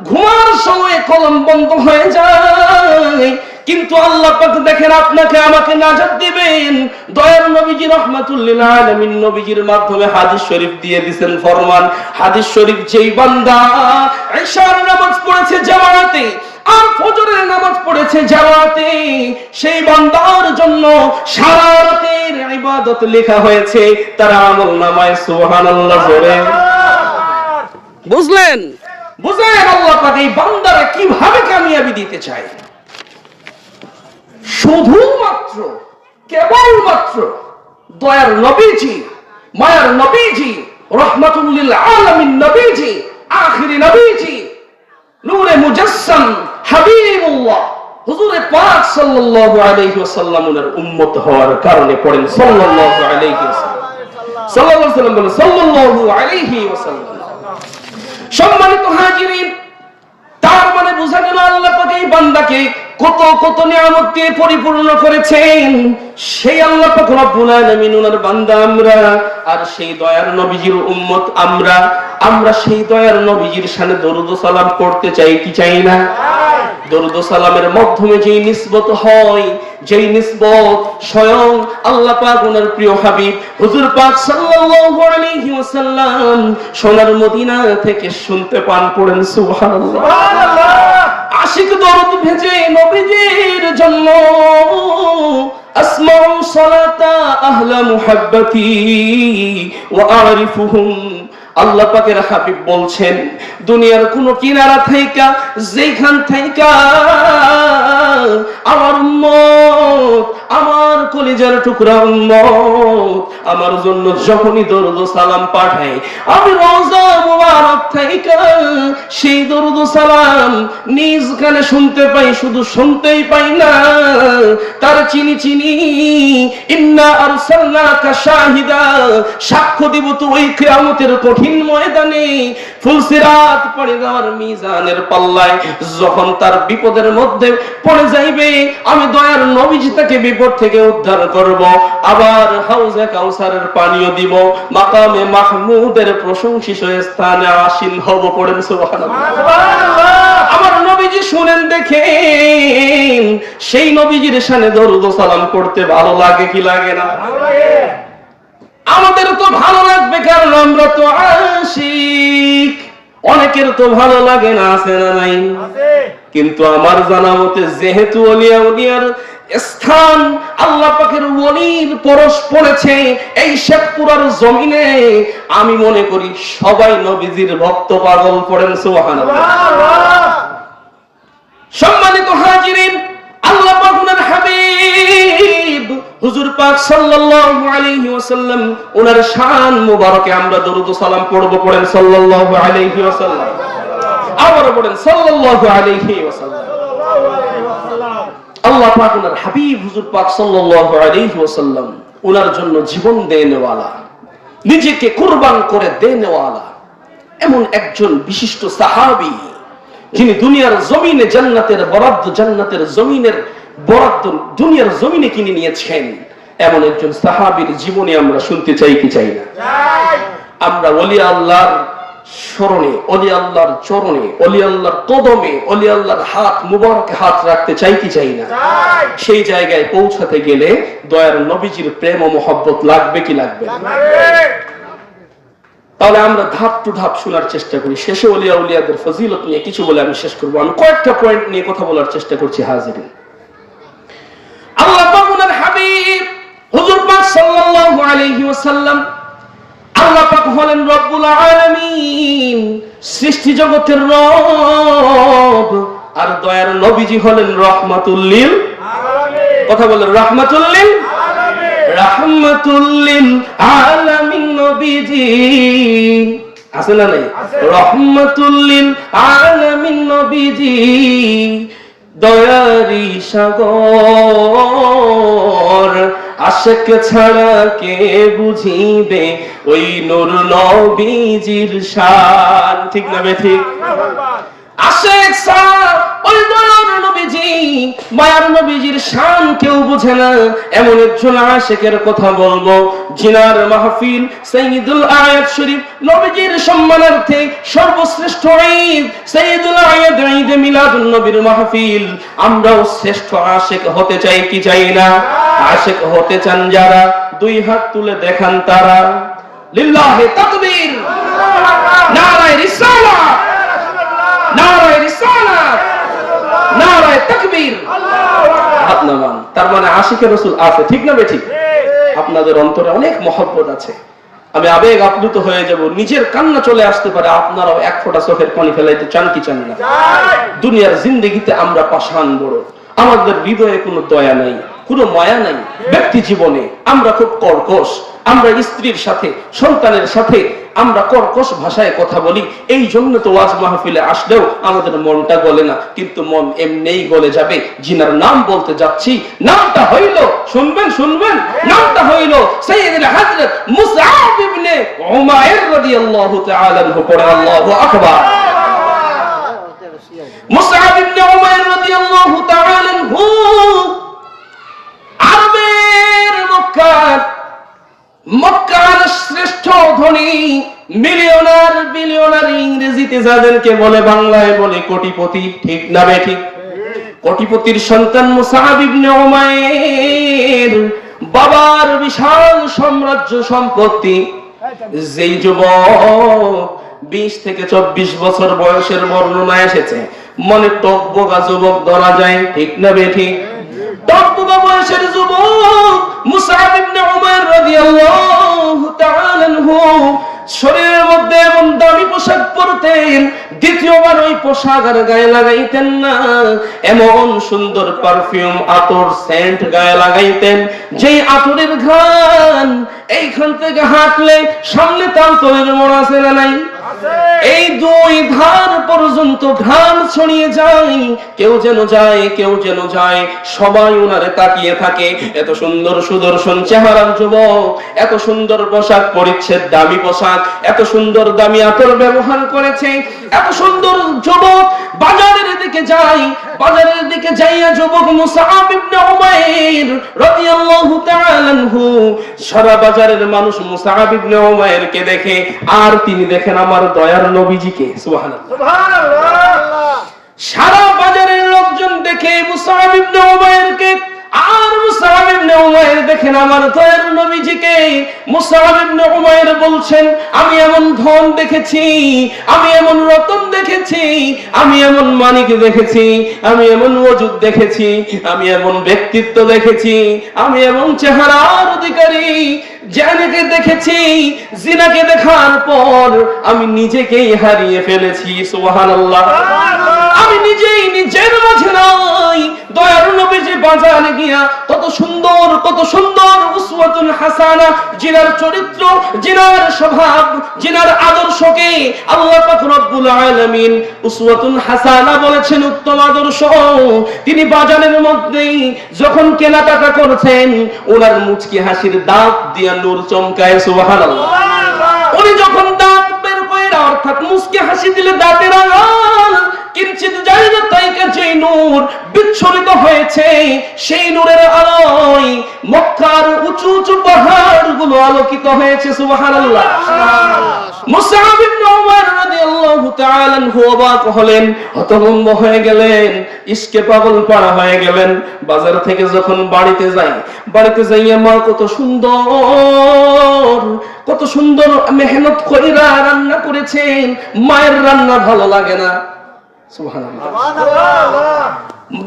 ঘুমার সময় কলম বন্ধ হয়ে যায়, কিন্তু আল্লাহ পাক দেখেন আপনাকে আমাকে নাজাত দিবেন। দয়ার নবীজি রাহমাতুল লিল আলামিন নবীজির মাধ্যমে হাদিস শরীফ দিয়ে দিবেন ফরমান। হাদিস শরীফ যেই বান্দা ইশার নামাজ পড়েছে জামাতে আর ফজরের নামাজ পড়েছে জামাতে, সেই বান্দার জন্য সারা রাতের ইবাদত লেখা হয়েছে তার আমলনামায়। সুবহানাল্লাহ জোরে বুঝলেন? বুঝেন আল্লাহ পাক এই বান্দারা কিভাবে কামিয়াবি দিতে চায়। শুধুমাত্র কেবলমাত্র দয়ার নবীজি, মায়ার নবীজি, রাহমাতুল লিল আলামিন নবীজি, আখিরি নবীজি, নূরে মুজাসসাম হাবিবুল্লাহ হুজুরে পাক সাল্লাল্লাহু আলাইহি ওয়াসাল্লামের উম্মত হওয়ার কারণে পড়েন সাল্লাল্লাহু আলাইহি ওয়াসাল্লাম। সাল্লাল্লাহু আলাইহি ওয়াসাল্লাম বলেন সাল্লাল্লাহু আলাইহি ওয়াসাল্লাম। সম্মানিত হাজিরিন, তার মানে বোঝা গেল আল্লাহ পাক এই বান্দাকে কত কত নিয়ামত দিয়ে পরিপূর্ণ করেছেন। সেই আল্লাহ পাক রব্বুল আলামিন ওনার বান্দা আমরা, আর সেই দয়ার নবীজির উম্মত আমরা। আমরা সেই দয়ার নবীজির শানে দরুদ ও সালাম পড়তে চাই কি চাই না? দরুদ ও সালামের মাধ্যমে যেই নিসবত হয়, যেই নিসবত স্বয়ং আল্লাহ পাক ওনার প্রিয় হাবিব হুজুর পাক সাল্লাল্লাহু আলাইহি ওয়াসাল্লাম সোনার মদিনা থেকে শুনতে পান, পড়েন সুবহানাল্লাহ। আশিক দরুদ ভেজে নবীজির জন্য আসমাউ সালাতা আহলা মুহাব্বতি ওয়া আরিফুহুম। আল্লাহ পাকের হাবিব বলছেন দুনিয়ার কোন কিনারা থেকে যেখান থেকে আমার উম্মত, আমার কলিজার টুকরা উম্মত আমার জন্য যখনই দরুদ ও সালাম পাঠায়, আমি রওজা মুবারক থেকে সেই দরুদ ও সালাম নিজ কানে শুনতে পাই। শুধু শুনতেই পাই না, তার চিনি চিনি ইন্না আরসালনাকা শাহিদা, সাক্ষ্য দিব তো ওই কিয়ামতের কঠিন ময়দানে, ফুলসিরাত পড়ে যাওয়ার মিজানের পাল্লায় যখন তার বিপদের মধ্যে পড়ে যাইবে, আমি দয়ার নবীজি তাকে বিপদ থেকে উদ্ধার করব, আবার হাউজে কাউসারের পানিও দিব, মাকামে মাহমুদের প্রশংসিত স্থানে আসীন হব। পড়েন সুবহানাল্লাহ। আমার নবীজি শুনেন, দেখেন সেই নবীজির শানে দরুদ ও সালাম করতে ভালো লাগে কি লাগে না? আমাদের তো ভালো লাগবে, কারণ আমরা তো আশিক। অনেকের তো ভালো লাগে না, আছে না নাই? কিন্তু আমার জানা মতে যেহেতু ওলিয়া উলিয়ার স্থান, আল্লাহ পাকের ওলির পরশ পড়েছে এই শেখপুরার জমিনে, আমি মনে করি সবাই নবীজির ভক্ত পাগল। পড়েন সুবহানাল্লাহ। সম্মানিত হাজিরিন, আল্লাহ পাক ওনার হাবিব হুজুর পাক সাল্লাল্লাহু আলাইহি ওয়াসাল্লাম ওনার শান মুবারকে আমরা দরুদ ও সালাম পড়ব। পড়েন সাল্লাল্লাহু আলাইহি ওয়াসাল্লাম। আবার পড়েন সাল্লাল্লাহু আলাইহি ওয়াসাল্লাম। আল্লাহ পাক ওনার হাবিব হুজুর পাক সাল্লাল্লাহু আলাইহি ওয়াসাল্লাম ওনার জন্য জীবন দেনেওয়ালা, নিজেকে কুরবান করে দেনেওয়ালা এমন একজন বিশিষ্ট সাহাবী, যিনি দুনিয়ার জমিনে জান্নাতের বরাদ্দ, জান্নাতের জমিনের বরাদ্দ দুনিয়ার জমিনে কিনে নিয়েছেন, এমন একজন সাহাবীর জীবনে আমরা শুনতে চাই কি চাই না? আমরা ওলি আল্লাহর স্মরণে, ওলি আল্লাহর চরণে, ওলি আল্লাহর কদমে, ওলি আল্লাহর হাত মুবারকে হাত রাখতে চাই কি চাই না? সেই জায়গায় পৌঁছাতে গেলে দয়ার নবীজির প্রেম ও মহব্বত লাগবে কি লাগবে না? তাহলে আমরা ধাপ টু ধাপ শোনার চেষ্টা করি। শেষে ওলিয়া উলিয়াদের ফজিলত নিয়ে কিছু বলে আমি শেষ করবো। আমি কয়েকটা পয়েন্ট নিয়ে কথা বলার চেষ্টা করছি। হাজিরিন, আল্লাহ পাক ওনার হাবিব হুজুর পাক সাল্লাল্লাহু আলাইহি ওয়াসাল্লাম, আল্লাহ পাক হলেন রব্বুল আলামিন, সৃষ্টি জগতের রব, আর দয়ার নবীজি হলেন রাহমাতুল লিল আলামিন। কথা বলেন রাহমাতুল লিল আলামিন। রাহমাতুল লিল আলামিন নবীজি আছে না নাই? রাহমাতুল লিল আলামিন নবীজি দয়ারি সাগর, আশিক ছাড়া কে বুঝিবে ওই নূর নবীজির শান। ঠিক না বেঠিক? আশিক ছাড়া ওই দয়ার নবীজি, মায়ার নবীজির শান কেউ বুঝে না। এমন একজন আশিকের কথা বলবো জিনার মাহফিল সাইয়্যিদুল আয়াত শরীফ, নবীজির সম্মানার্থে সর্বশ্রেষ্ঠ ঈদ সাইয়্যিদুল আয়াত ঈদে মিলাদুন নবীর মাহফিল। আমরাও শ্রেষ্ঠ আশিক হতে চাই কি চাই না? আশিক হতে চান যারা দুই হাত তুলে দেখান তারা। লিল্লাহি তাকবীর, নারায়ে রিসালাত, নারায়ে রিসালাত, নারায়ে তাকবীর। হাত নামান। তার মানে আশিকের রাসূল আছে। ঠিক না বেঠিক? আপনাদের অন্তরে অনেক মহব্বত আছে। আমি আবেগ আপ্লুত হয়ে যাব, নিজের কান্না চলে আসতে পারে। আপনারাও এক ফোঁটা চোখের পানি ফেলাইতে চান কি চান না? দুনিয়ার জিন্দেগিতে আমরা পাষাণ বড়, আমাদের হৃদয়ে কোনো দয়া নাই, কোনো মায়া নাই। ব্যক্তি জীবনে আমরা খুব কর্কশ, আমরা স্ত্রীর সাথে সন্তানের সাথে আমরা কর্কশ ভাষায় কথা বলি। এই জন্য তো ওয়াজ মাহফিলে আসলেও আমাদের মনটা গলে না, কিন্তু মন এমনিই গলে যাবে। জিনার নাম বলতে যাচ্ছি, নামটা হইল, শুনবেন শুনবেন, নামটা হইল সাইয়্যিদুল হযরত মুসআব ইবনে উমাইর রাদিয়াল্লাহু তাআলা আনহু। পড়ে আল্লাহু আকবার। মুসআব ইবনে উমাইর রাদিয়াল্লাহু তাআলা আনহু আরবের মক্কার শ্রেষ্ঠ ধনী, মিলিয়নার, বিলিয়নার, ইংরেজিতে যাদেরকে বলে বাংলায় বলে কোটিপতি। ঠিক না বেঠিক? কোটিপতির সন্তান মুসআব ইবনে উমাইর, বাবার বিশাল সাম্রাজ্য সম্পত্তি। যেই যুবক 20 থেকে 24 বছর বয়সের বর্ণনা এসেছে, মনে টকবগা যুবক ধরা যায়। ঠিক না বেঠিক? টকবগা বয়সের যুবক মুসআব ইবনে উমাইর রাদিয়াল্লাহু তাআলা আনহু শরীরের মধ্যে এমন দামি পোশাক পরতেন, দ্বিতীয়বার ওই পোশাক আর গায়ে লাগাইতেন না। এমন সুন্দর পারফিউম, আতর, সেন্ট গায়ে লাগাইতেন, যেই আতরের ঘ্রাণ এইখান থেকে হাঁটলে সামনে তালতলের মোড় আছে না নাই? এই দুই ধার পর্যন্ত ঘ্রাণ ছড়িয়ে যায়। কেউ যেন যায়, কেউ যেন যায়, সবাই উনারে তাকিয়ে থাকে। এত সুন্দর সুদর্শন চেহারার যুবক, এত সুন্দর পোশাক পরিচ্ছেদ, দামি পোশাক, এত সুন্দর দামি আতর ব্যবহার করেছে। এত সুন্দর যুবক বাজারের দিকে যায়, বাজারের দিকে যাইয়া যুবক মুসআব ইবনে উমাইর রাদিয়াল্লাহু তাআলা আনহু, সারা বাজারের মানুষ মুসআব ইবনে উমাইরকে দেখে, আর তিনি দেখেন আমার দয়ার নবীজিকে। সুবহানাল্লাহ, সুবহানাল্লাহ। সারা বাজারের লোকজন দেখে মুসআব ইবনে উমাইরকে, আর মুসআব ইবনে উমাইর দেখেন আমার দয়ার নবীজিকে। মুসআব ইবনে উমাইর বলছেন, আমি এমন ধন দেখেছি, আমি এমন রতন দেখেছি, আমি এমন মানিক দেখেছি, আমি এমন ওজুদ দেখেছি, আমি এমন ব্যক্তিত্ব দেখেছি, আমি এমন চেহারার অধিকারী যাকে দেখেছি, জিনাকে দেখার পর আমি নিজেকেই হারিয়ে ফেলেছি। সুবহানাল্লাহ। আমি নিজেই নিজের মাঝে নাই। দয়ার নবীজি বাজারে গিয়া কত সুন্দর, কত সুন্দর উসওয়াতুল হাসানা, জিনার চরিত্র, জিনার স্বভাব, জিনার আদর্শকে আল্লাহ পাক রব্বুল আলামিন উসওয়াতুল হাসানা বলেছেন, উত্তম আদর্শ। তিনি বাজারের মধ্যেই যখন কেনাকাটা করছেন, ওনার মুচকি হাসির দাঁত দিয়া নূর চমকায়। সুবহানাল্লাহ। উনি যখন দাঁত বের করে, অর্থাৎ মুচকি হাসি দিলে দাঁতের আড়াল কিঞ্চিত জায়গা থেকে যে নূর বিচ্ছুরিত হয়েছে, সেই নূরের আলোয় মক্কার উঁচু উঁচু পাহাড়গুলো আলোকিত হয়েছে। সুবহানাল্লাহ। মুসআব ইবনে উমাইর রাদিয়াল্লাহু তাআলা আনহু অবাক হলেন, হতভম্ব হয়ে গেলেন, ইশকে পাগল পাড়া হয়ে গেলেন। বাজার থেকে যখন বাড়িতে যাই, বাড়িতে যাইয়া মা কত সুন্দর, কত সুন্দর মেহনত করে রান্না করেছেন, মায়ের রান্না ভালো লাগে না।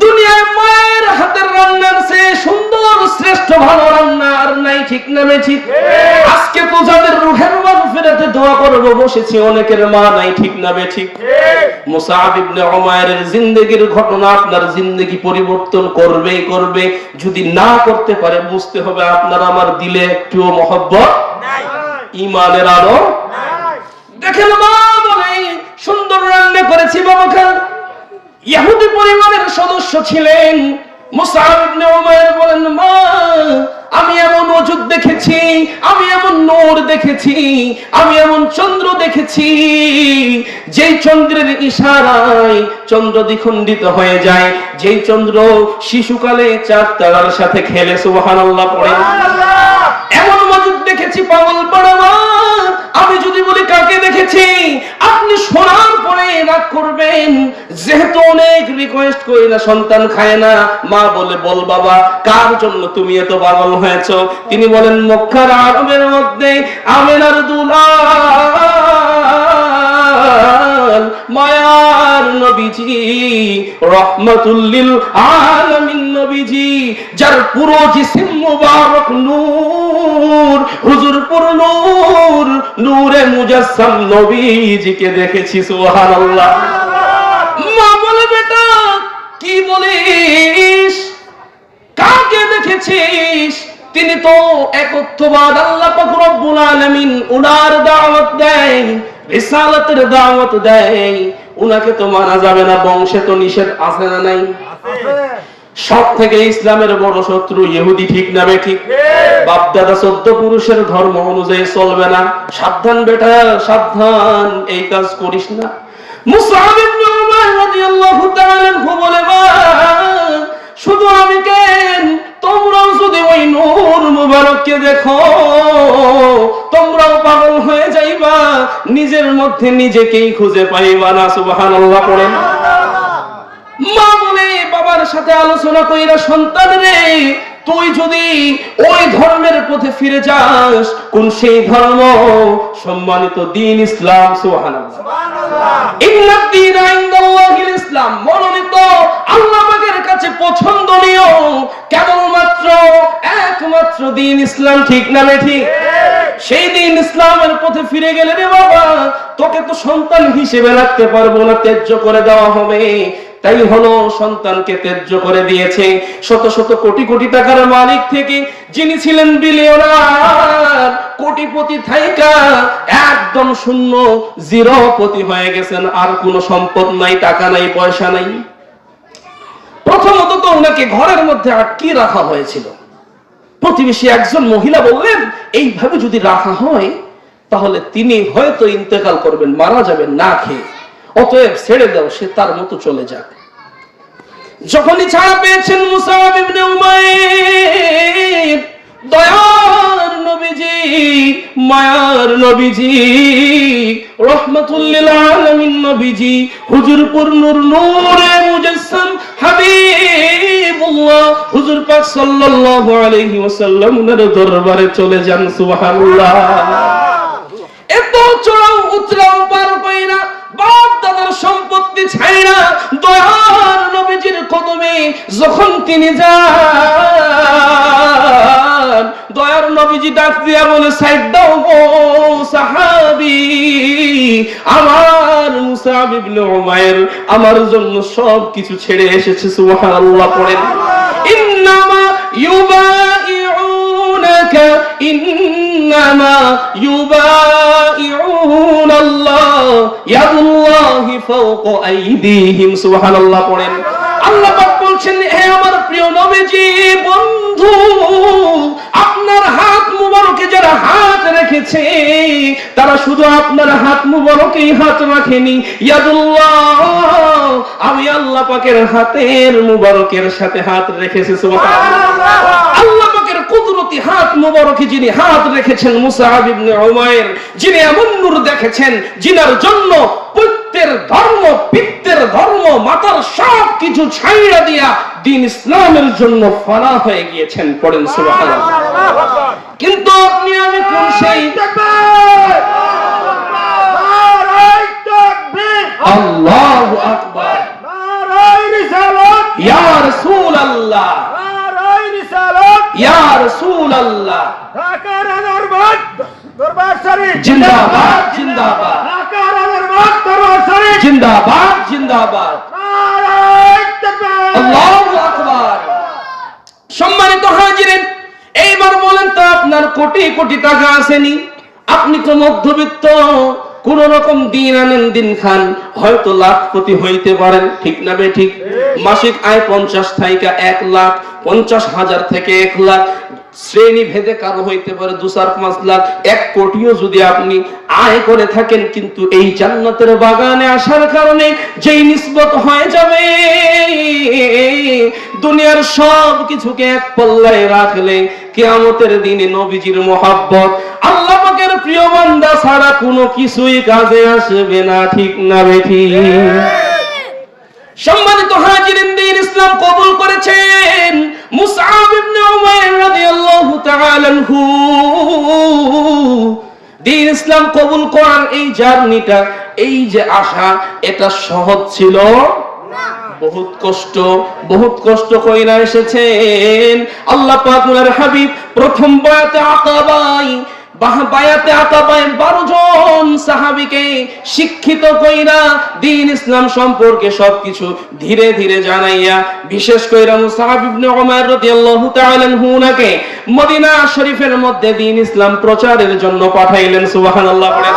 দুনিয়ার মায়ের হাতের রান্নার চেয়ে সুন্দর, শ্রেষ্ঠ, ভালো রান্না আর নাই। ঠিক না বেঠিক? আজকে তো যাদের রূহের মাগফিরাতে দোয়া করব বসেছি, অনেকের মা নাই। ঠিক না বেঠিক? মুসআব ইবনে উমাইরের জিন্দেগীর ঘটনা আপনার জিন্দেগি পরিবর্তন করবেই করবে। যদি না করতে পারে, বুঝতে হবে আপনার আমার দিলে একটুও মহব্বত নাই, ঈমানের আলো নাই। দেখেন মা বলে, সুন্দর রান্না করেছি বাবা খান। ইহুদি পরিবারের সদস্য ছিলেন। মুসআব ইবনে উমাইর বলেন, মা আমি এমন ওজুদ দেখেছি, আমি এমন নূর দেখেছি, আমি এমন চন্দ্র দেখেছি, যেই চন্দ্রের ইশারায় চন্দ্র দ্বিখণ্ডিত হয়ে যায়, যেই চন্দ্র শিশুকালে চাঁদ তারার সাথে খেলে সুবহানাল্লাহ পড়ে। এমন ওজুদ দেখেছি পাগল পাড়া। আমি যদি বলি কাকে দেখেছি, আপনি শোনার পরে রাগ করবেন, যেহেতু অনেক রিকোয়েস্ট করি না, সন্তান খায় না, মা বলে বল বাবা কার জন্য তুমি এত পাগল হয়েছো? তিনি বলেন মক্কার আরবের মধ্যে আমিনার দুলাল মায়ার নবীজি, রহমাতুল লিল আলামিন নবীজি, যার পুরো জিসিম মুবারক নূর, হুজুর পুরো নূর, নূরে মুজাসসাম নবীজিকে দেখেছি সুবহানাল্লাহ। মা বলে বেটা কি বলিস, কাকে দেখেছিস? তিনি তো একত্ববাদ আল্লাহ পাক রব্বুল আলামিন উনার দাওয়াত দেয়, রিসালাতের দাওয়াত দেয়, উনাকে তো মানা যাবে না, বংশে তো নিষেধ আছে না নাই? সব থেকে ইসলামের বড় শত্রু ইহুদি, ঠিক না বেঠিক? বাপ দাদা 14 পুরুষের ধর্ম অনুযায়ী চলবে না। সাবধান বেটা সাবধান, এই কাজ করিস না। মুসআব ইবনে উমাইর রাদিয়াল্লাহু তাআলা আনহু বলে, মা শুধু আমি কেন, তোমরাও যদি ওই নূর মুবারককে দেখো তোমরাও পাগল হয়ে যাইবা, নিজের মধ্যে নিজেকেই খুঁজে পাইবা না সুবহানাল্লাহ পড়েন। মা বলে বাবার সাথে আলোচনা কইরা, সন্তান রে তুই যদি ওই ধর্মের পথে ফিরে যাস, কোন সেই ধর্ম? সম্মানিত দ্বীন ইসলাম সুবহানাল্লাহ। ইন্নাদ দীন ইনদাল্লাহিল ইসলাম, মনোনীত আল্লাহ পাকের কাছে পছন্দনীয় কেবলমাত্র একমাত্র দ্বীন ইসলাম, ঠিক না ঠিক? সেই দ্বীন ইসলামের পথে ফিরে গেলে রে বাবা তোকে তো সন্তান হিসেবে রাখতে পারবো না, ত্যায্য করে দেওয়া হবে। তাই হলো সন্তানকে ত্যায্য করে দিয়েছে। শত শত কোটি কোটি টাকার মালিক থেকে যিনি ছিলেন বিলিয়নার, কোটিপতি থাইকা একদম শূন্য জিরোপতি হয়ে গেছেন, আর কোনো সম্পদ নাই, টাকা নাই, পয়সা নাই। প্রথমত তো ওনাকে ঘরের মধ্যে আটকিয়ে রাখা হয়েছিল। প্রতিবেশী একজন মহিলা বললেন, এইভাবে যদি রাখা হয় তাহলে তিনি হয়তো ইন্তেকাল করবেন, মারা যাবেন না খেয়ে, অতএব ছেড়ে দাও, সে তার মতো চলে যাক। যখনই ছাড়া পেয়েছেন মুসআব ইবনে উমাইর, দয়ার নবীজি, মায়ার নবীজি, রহমাতুল লিল আলামিন নবীজি, হুজুর পুর নূর, নূরে মুজাসসাম হাবিবুল্লাহ হুজুর পাক সাল্লাল্লাহু আলাইহি ওয়াসাল্লাম এর দরবারে চলে যান সুবহানাল্লাহ। এত চড়াও উতরাও পার কইরা, বাপ দাদার সম্পত্তি ছাইরা দয়ার নবীজির কদমে যখন তিনি যান, দয়ার নবীজি ডাক দিয়া বলে, সাইড দাও গো সাহাবী, আমার মুসআব ইবনে উমাইর আমার জন্য সব কিছু ছেড়ে এসেছে সুবহানাল্লাহ পড়েন। ইন্নামা ইউবাইউনাকা, ইন্নামা ইউবাইউনাল্লাহ, ইয়াদুল্লাহি ফাওকা আইদিহিম সুবহানাল্লাহ পড়েন। আল্লাহ পাক বলছেন, হে আমার প্রিয় নবীজি বন্ধু, আপনার হাত মুবারকে যারা হাত রেখেছে তারা শুধু আপনার হাত মুবারকেই হাত রাখেনি, ইয়াদুল্লাহ, আমি আল্লাহ পাকের হাতের মুবারকের সাথে হাত রেখেছি সুবহানাল্লাহ। আল্লাহ পাকের কুদরতি হাত মুবারকে যিনি হাত রেখেছেন মুসআব ইবনে উমাইর, যিনি এমন নূর দেখেছেন, যিনার জন্য পুত্রের ধর্ম, পিত্রের ধর্ম, মাতার সব কিছু ছাইড়া দিয়া দ্বীন ইসলামের জন্য ফানা হয়ে গিয়েছেন, পড়েন সুবহানাল্লাহ। কিন্তু আপনি আমি কোন সেই আল্লাহু আকবার, নারায়ে রিসালাত, ইয়া রাসূলুল্লাহ, নারায়ে রিসালাত, ইয়া রাসূলুল্লাহ, ঢাকার দরবার, দরবার শরীফ জিন্দাবাদ, জিন্দাবাদ, ঢাকার দরবার, দরবার শরীফ জিন্দাবাদ, জিন্দাবাদ, নারায়ে তাকবীর, আল্লাহু আকবার। সম্মানিত হাজিরিন, এইবার বলেন তো আপনার কোটি কোটি টাকা আসেনি, আপনি তো মধ্যবিত্ত, কোন রকম দিন আনেন দিন খান, হয়তো লাখপতি হইতে পারেন, ঠিক না বে ঠিক? মাসিক আয় 50 থেকে 1 লাখ, 50,000 থেকে 1 লাখ, শ্রেণী ভেদে কারো হইতে পারে 2-4-5 লাখ, 1 কোটিও যদি আপনি আয় করে থাকেন, কিন্তু এই জান্নাতের বাগানে আসার কারণে যেই নিসবত হয়ে যাবে দুনিয়ার সব কিছুকে এক পাল্লায় রাখলে কিয়ামতের দিনে নবীজির মহব্বত, আল্লাহ পাকের প্রিয় বান্দা ছাড়া কোনো কিছুই কাজে আসবে না, ঠিক না বেঠি? সম্মানিত হাজিরিন, দ্বীন ইসলাম কবুল করেছেন মুসআব ইবনে উমাইর রাদিয়াল্লাহু তাআলা আনহু। দ্বীন ইসলাম কবুল করার এই জার্নিটা, এই যে আশা, এটা সহজ ছিল না, বহুত কষ্ট কইরা এসেছেন। আল্লাহ পাক ওনার হাবিব প্রথম বায়াতে আকাবায় 12 জন সাহাবীকে শিক্ষিত কইরা দ্বীন ইসলাম সম্পর্কে সবকিছু ধীরে ধীরে জানাইয়া, বিশেষ কইরা মুসআব ইবনে উমাইর রাদিয়াল্লাহু তাআলা আনহুকে মদিনা শরীফের মধ্যে দ্বীন ইসলাম প্রচারের জন্য পাঠাইলেন। সুবহানাল্লাহ বলেন।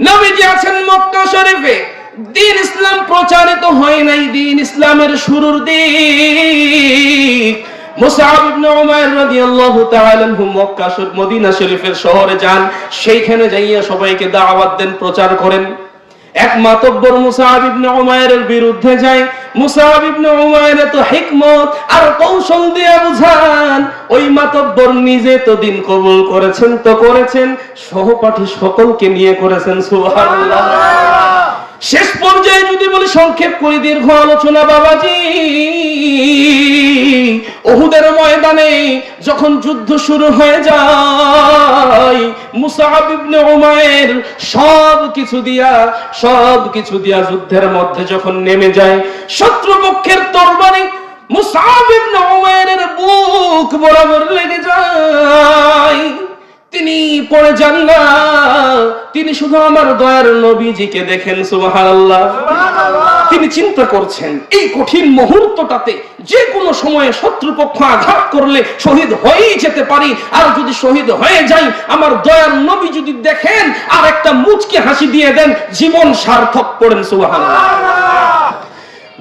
নবীজি আছেন মক্কা শরীফে, দ্বীন ইসলাম প্রচারিত হয় নাই, দ্বীন ইসলামের শুরুর দিক। মুসআব ইবনে উমাইর রাদিয়াল্লাহু তাআলা আনহু মক্কা মদিনা শরীফের শহরে যান, সেইখানে যাইয়া সবাইকে দাওয়াত দেন, প্রচার করেন। এক মাতব্বর মুসআব ইবনে উমাইরের বিরুদ্ধে যায়। মুসআব ইবনে উমাইর তো হিকমত আর কৌশল দিয়ে বুঝান, ওই মাতব্বর নিজে তো দিন কবুল করেছেন, তো করেছেন, সহপাঠী সকলকে নিয়ে করেছেন। সুবহানাল্লাহ। শেষ পর্যায়ে যদি বলি, সংক্ষেপ করে দীর্ঘ আলোচনা বাবাজি, উহুদের ময়দানে যখন যুদ্ধ শুরু হয়ে যায়, মুসআব ইবনে উমাইর সবকিছু দিয়া যুদ্ধের মধ্যে যখন নেমে যায়, শত্রুপক্ষের তরবারি মুসআব ইবনে উমাইরের বুক বরাবর লেগে যায়। তিনি পড়ে যান না, তিনি শুধু আমার দয়ার নবীজিকে দেখেন। সুবহানাল্লাহ। তিনি চিন্তা করছেন, এই কঠিন মুহূর্তটাতে যে কোনো সময়ে শত্রুপক্ষ আঘাত করলে শহীদ হয়েই যেতে পারি, আর যদি শহীদ হয়ে যাই, আমার দয়ার নবী যদি দেখেন আর একটা মুচকি হাসি দিয়ে দেন, জীবন সার্থক। পড়েন সুবহানাল্লাহ।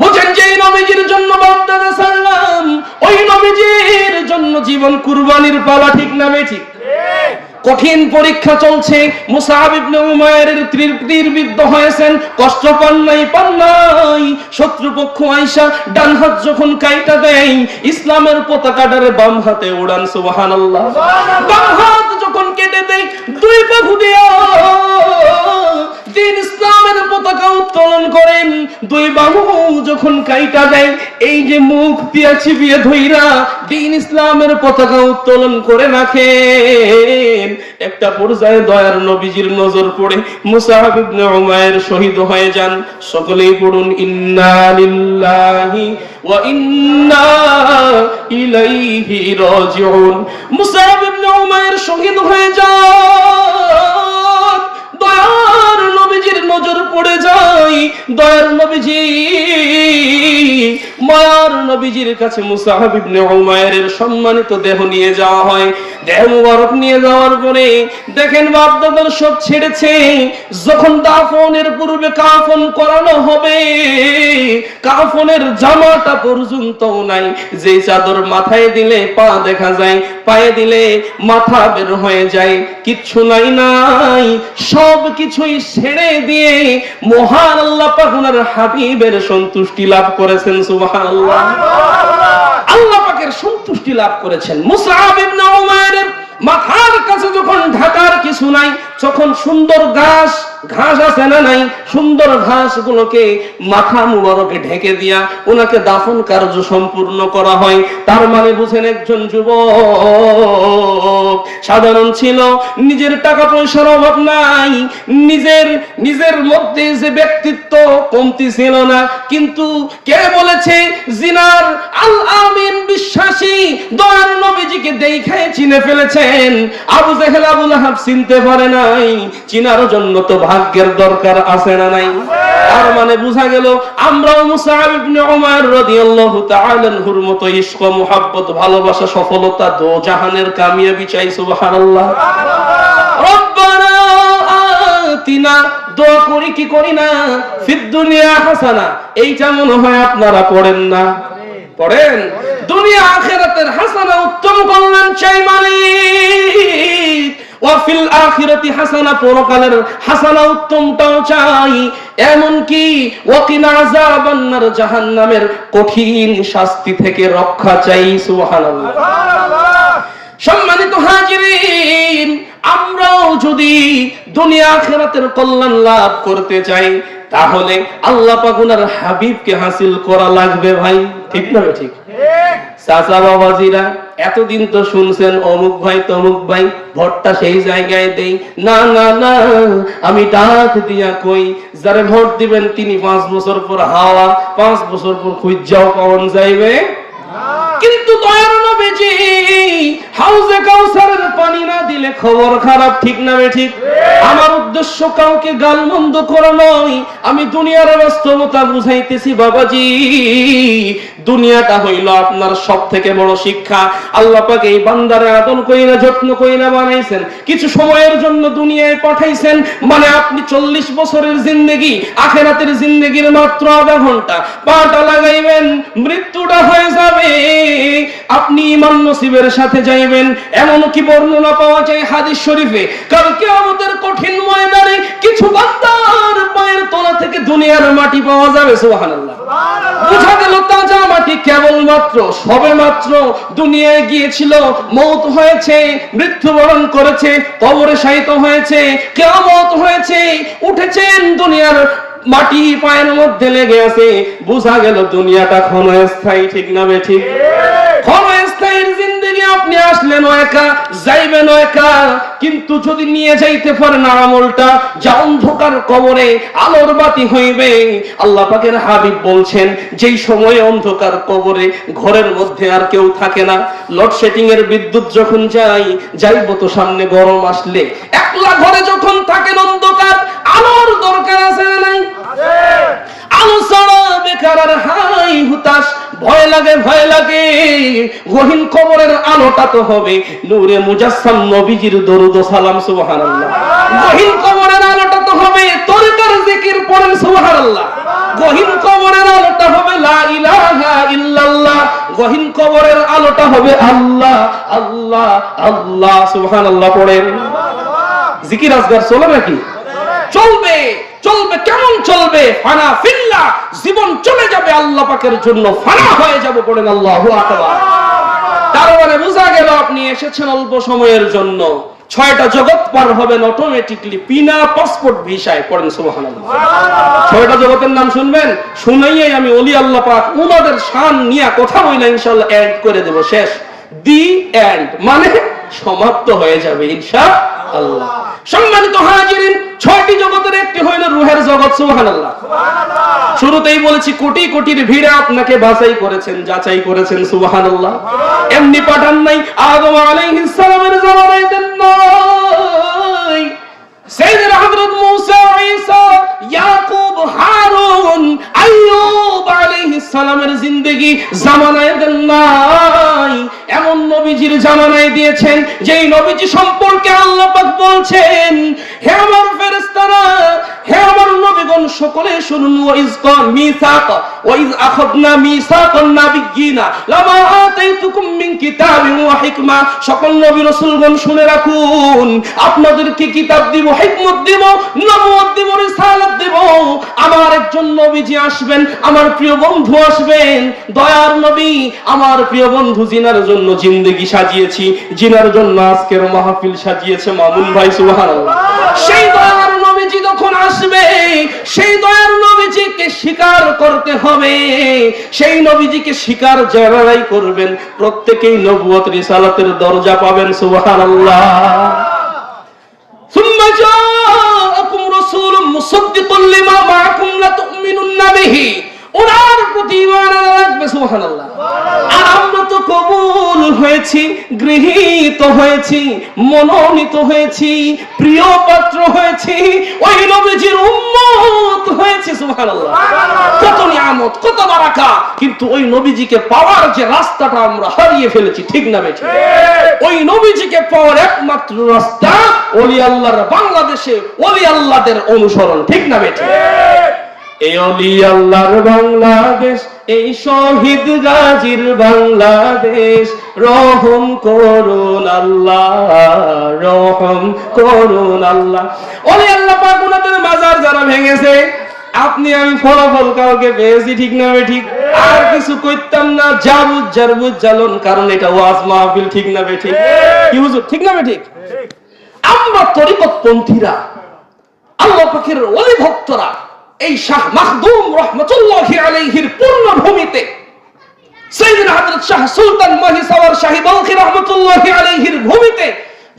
বুঝেন যে এই নবীজির জন্য বাগদাদে সাল্লাম, ওই নবীজির জন্য জীবন কুরবানির পালা, ঠিক না বেঠিক? কঠিন পরীক্ষা চলছে, মুসআব ইবনে উমাইরের তীরবিদ্ধ হয়েছেন, কষ্ট পান নাই। শত্রুপক্ষ আইসা ডান হাত যখন কাইটা দেয়, ইসলামের পতাকাটারে বাম হাতে উড়ান। সুবহানাল্লাহ। বাম হাত যখন কেটে দেয়, 2 বাহু দিয়া দ্বীন ইসলামের পতাকা উত্তোলন করেন। 2 বাহু যখন কাইটা দেয়, এই যে মুখ দিয়া চিবিয়ে ধইরা দ্বীন ইসলামের পতাকা উত্তোলন করে রাখেন। একটা পর্যায়ে দয়ার নবীজির নজর পড়ে মুসআব ইবনে উমাইর শহীদ হয়ে যান। সকলেই পড়ুন, ইন্না লিল্লাহি ওয়া ইন্না ইলাইহি রাজিউন। মুসআব ইবনে উমাইর শহীদ হয়ে যান, দয়ার নবীজির নজর পড়ে যায়। দয়ার নবীজি, মায়ার নবীজির কাছে মুসআব ইবনে উমাইরের সম্মানিত দেহ নিয়ে যাওয়া হয়। দেহ মুবারক নিয়ে যাওয়ার পরে দেখেন বাপদাদার সব ছেড়েছে। যখন দাফনের পূর্বে কাফন করানো হবে, কাফনের জামাটা পর্যন্তও নাই, যে চাদর মাথায় দিলে পা দেখা যায়, পায়ে দিলে মাথা বের হয়ে যায়, কিচ্ছু নাই। সব কিছুই ছেড়ে দিয়ে মহান আল্লাহ পাক ওনার হাবিবের সন্তুষ্টি লাভ করেছেন। সুবহানাল্লাহ। আল্লাহ পাকের সন্তুষ্টি লাভ করেছেন। মুসআব ইবনে উমাইরের মাথার কাছে যখন ঢাকার কিছু নাই, যখন সুন্দর ঘাস আছে না নাই, সুন্দর ঘাসগুলোকে মাথা মুবারকে ঢেকে দিয়া ওনাকে দাফন কার্য সম্পূর্ণ করা হয়। তার মানে বুঝেন, একজন যুবক সাধারণ ছিল, নিজের টাকা পয়সার অভাব নাই, নিজের মধ্যে যে ব্যক্তিত্ব কমতি ছিল না, কিন্তু কে বলেছে জিনার আল আমিন বিশ্বাসী দয়ার নবীজিকে দেখায় চিনে ফেলেছেন। আবু জেহেল আবু লাহাব চিনতে পারে নাই, চিনার জন্য তো ভাগ্যের দরকার আছে না নাই? তার মানে বোঝা গেল, আমরাও মুসআব ইবনে উমাইর রাদিয়াল্লাহু তাআলা আনহুর মতো ইশক, মুহাব্বত, ভালোবাসা, সফলতা, দো জাহানের কামিয়াবি চাই। সুবহানাল্লাহ। রব্বানা দোয়া করি কি করি না, ফিদ দুনিয়া হাসানা, এইটা মনে হয় আপনারা পড়েন না। পড়েন? দুনিয়া আখিরাতের হাসানা, উত্তম কল্যাণ চাই মালিক, ওয়া ফিল আখিরাতি হাসানা, পরকালের হাসানা উত্তমটাও চাই, এমনকি ওয়াকিনা আযাবান নার, জাহান্নামের কঠিন শাস্তি থেকে রক্ষা চাই। সুবহানাল্লাহ। সম্মানিত হাজিরিন, আমরাও যদি দুনিয়া আখিরাতের কল্যাণ লাভ করতে চাই, তাহলে আল্লাহ পাক ওনার হাবিবকে হাসিল করা লাগবে ভাই। ঠিক না? ঠিক। চাচা বাবাজিরা, এতদিন তো শুনছেন অমুক ভাই তমুক ভাই, ভোটটা সেই জায়গায় দেই। না না না, আমি ডাক দিয়া কই, যারে ভোট দিবেন তিনি 5 বছর পর হাওয়া, 5 বছর পর খুঁজাও পাওয়ান যাইবে। কিন্তু দয়ার নবীজি হাউজে কাউসারের পানি না দিলে খবর খারাপ। ঠিক না ঠিক? আমার উদ্দেশ্য কাউকে গালমন্দ করা নয়, আমি দুনিয়ার বাস্তবতা বুঝাইতেছি বাবাজি। দুনিয়াটা হইল আপনার সব থেকে বড় শিক্ষা। আল্লাহ পাক এই বান্দারে আদর কইরা যত্ন কইরা বানাইছেন, কিছু সময়ের জন্য দুনিয়ায় পাঠাইছেন, মানে আপনি 40 বছরের জিন্দেগি, আখিরাতের জিন্দেগির মাত্র আধা ঘন্টা। পাটা লাগাইবেন, মৃত্যুটা হয়ে যাবে, আপনি ঈমান নসিবের সাথে যাইবেন। এমন কি বর্ণনা পাওয়া যায় হাদিস শরীফে, কাল কিয়ামতের কঠিন ময়দানে কিছু বান্দার পায়ের তলা থেকে দুনিয়ার মাটি পাওয়া যাবে। সুবহানাল্লাহ। বুঝা গেল তাজা মাটি কেবলমাত্র সবেমাত্র দুনিয়ায় গিয়েছিল, মওত হয়েছে, মৃত্যুবরণ করেছে, কবরে শায়িত হয়েছে, কিয়ামত হয়েছে, উঠেছেন, দুনিয়ার মাটি পায়ের মধ্যে লেগে আছে। বুঝা গেল দুনিয়াটা ক্ষণস্থায়ী। ঠিক না ঠিক? ক্ষণস্থায়ীর জিন্দেগি, আপনি আসলেন একা, যাইবেন একা, কিন্তু যদি নিয়ে যাইতে পারেন আমলটা, যা অন্ধকার কবরে আলোর বাতি হইবে। আল্লাহ পাকের হাবিব বলছেন, যেই সময়ে অন্ধকার কবরে ঘরের মধ্যে আর কেউ থাকে না, লোডশেডিং এর বিদ্যুৎ যখন যাইব তো সামনে গরম আসলে, একলা ঘরে যখন থাকেন অন্ধকার, আলোর দরকার আছে না নাই? আলো ছাড়া বেকার আর হাই হুতাশ, ভয় লাগে ভয় লাগে। গহীন কবরের আলোটা তো হবে নূরে মুজাসসাম, নবীজির দরুদ ও সালাম। সুবহানাল্লাহ। গহীন কবরের আলোটা তো হবে তরিকার জিকির পড়েন। সুবহানাল্লাহ। গহীন কবরের আলোটা হবে লা ইলাহা ইল্লাল্লাহ। গহীন কবরের আলোটা হবে আল্লাহ আল্লাহ আল্লাহ। সুবহানাল্লাহ পড়েন। জিকির আজগার চলে নাকি? চলবে। চলবে। কেমন চলবে? ফানা ফিল্লাহ, জীবন চলে যাবে আল্লাহ পাকের জন্য, ফানা হয়ে যাবে। পড়েন আল্লাহু আকবার। তার মানে বোঝা গেল আপনি এসেছেন অল্প সময়ের জন্য, 6টা জগৎ পার হবেন অটোমেটিকলি বিনা পাসপোর্ট ভিসায়। পড়েন সুবহানাল্লাহ। 6টা জগতের নাম শুনবেন, শুনাইয়াই আমি ওলি আল্লাহ পাক উনাদের শান নিয়ে কথা বইলা ইনশাআল্লাহ এন্ড করে দেব। শেষ, দি এন্ড, মানে সমাপ্ত হয়ে যাবে ইনশাআল্লাহ। সম্মানিত হাজিরিন, 6টি জগতের একটি হইল রূহের জগৎ। সুবহানাল্লাহ। শুরুতেই বলেছি কোটি কোটির ভিড়ে আপনাকে বাছাই করেছেন, যাচাই করেছেন। সুবহানাল্লাহ। এমনি পাঠান নাই, আদম আলাইহিস সালামের জামানায় দেন নাই, সাইয়েদনা হযরত মুসা, ঈসা, ইয়াকুব, হারুন, আইয়ুব আলাইহিস সালামের জিন্দেগি জামানায় দেন নাই। এমন নবীজির জামানায় দিয়েছেন, যেই নবীজি সম্পর্কে আল্লাহ পাক বলছেন, হে আমার ফেরেশতারা, হে আমার নবীগণ সকলে শুনুন, ওয়াইজ কান মিসাক, ওয়াইজ আখাযনা মিসাকান নাবিয়িনা লামা আতাইতুকুম মিন কিতাবিন ওয়া হিকমা। সকল নবী রাসূলগণ শুনে রাখুন, আপনাদেরকে কিতাব দিব, হিকমত দিব, নবুয়ত দিব, রিসালাত দিব। আমার একজন নবীজি আসবেন, আমার প্রিয় বন্ধু আসবেন, দয়ার নবী, আমার প্রিয় বন্ধু, জিনার জন্য জিন্দেগি সাজিয়েছি, জিনার জন্য আজকের মাহফিল সাজিয়েছে মামুন ভাই। সুবহানাল্লাহ। সেই দয়ার নবীজি যখন আসবে, সেই দয়ার নবীজিকে স্বীকার করতে হবে। সেই নবীজিকে স্বীকার যারাই করবেন, প্রত্যেকেই নবুয়ত রিসালাতের দরজা পাবেন। সুবহানাল্লাহ। সুম্মা জাআকুম রাসূলুম মুসাদ্দিকুন লিমা মাআকুম লা তুমিনুন্না বিহি, ওনার প্রতি ঈমান রাখবে। সুবহানাল্লাহ। আর আমরা তো কবুল হয়েছি, গৃহীত হয়েছি, মনোনীত হয়েছি, প্রিয় পাত্র হয়েছি, ওই নবীজির উম্মত হয়েছি। সুবহানাল্লাহ। কত নিয়ামত, বরকত, কত বারাকা, কিন্তু ওই নবীজিকে পাওয়ার যে রাস্তাটা আমরা হারিয়ে ফেলেছি, ঠিক না বেঠিক? ওই নবীজিকে পাওয়ার একমাত্র রাস্তা ওলি আল্লাহর বাংলাদেশে ওলি আল্লাহদের অনুসরণ, ঠিক না বেঠিক? এই ওলি আল্লাহর বাংলাদেশ, এই শহীদ গাজীর বাংলাদেশ, রহম করুন আল্লাহ, রহম করুন আল্লাহ। ওলি আল্লাহ পাক ওনাদের মাজার যারা ভেঙেছে, আপনি আমি ফলাফল কাউকে পেয়েছি, ঠিক না বেঠিক? আর কিছু কইতাম না, জাবুজ জারবুজ জ্বালন, কারণ এটা ওয়াজ মাহফিল, ঠিক না বেঠিক? কি হুজুর, ঠিক না বেঠিক? আমরা তরিকত পন্থীরা, আল্লাহ পাকের ওলি ভক্তরা এই শাহ মাখদুম রাহমাতুল্লাহি আলাইহির পূর্ণ ভূমিতে, সাইয়েদনা হযরত শাহ সুলতান মাহিসাওয়ার শাহী বলখী রাহমাতুল্লাহি আলাইহির ভূমিতে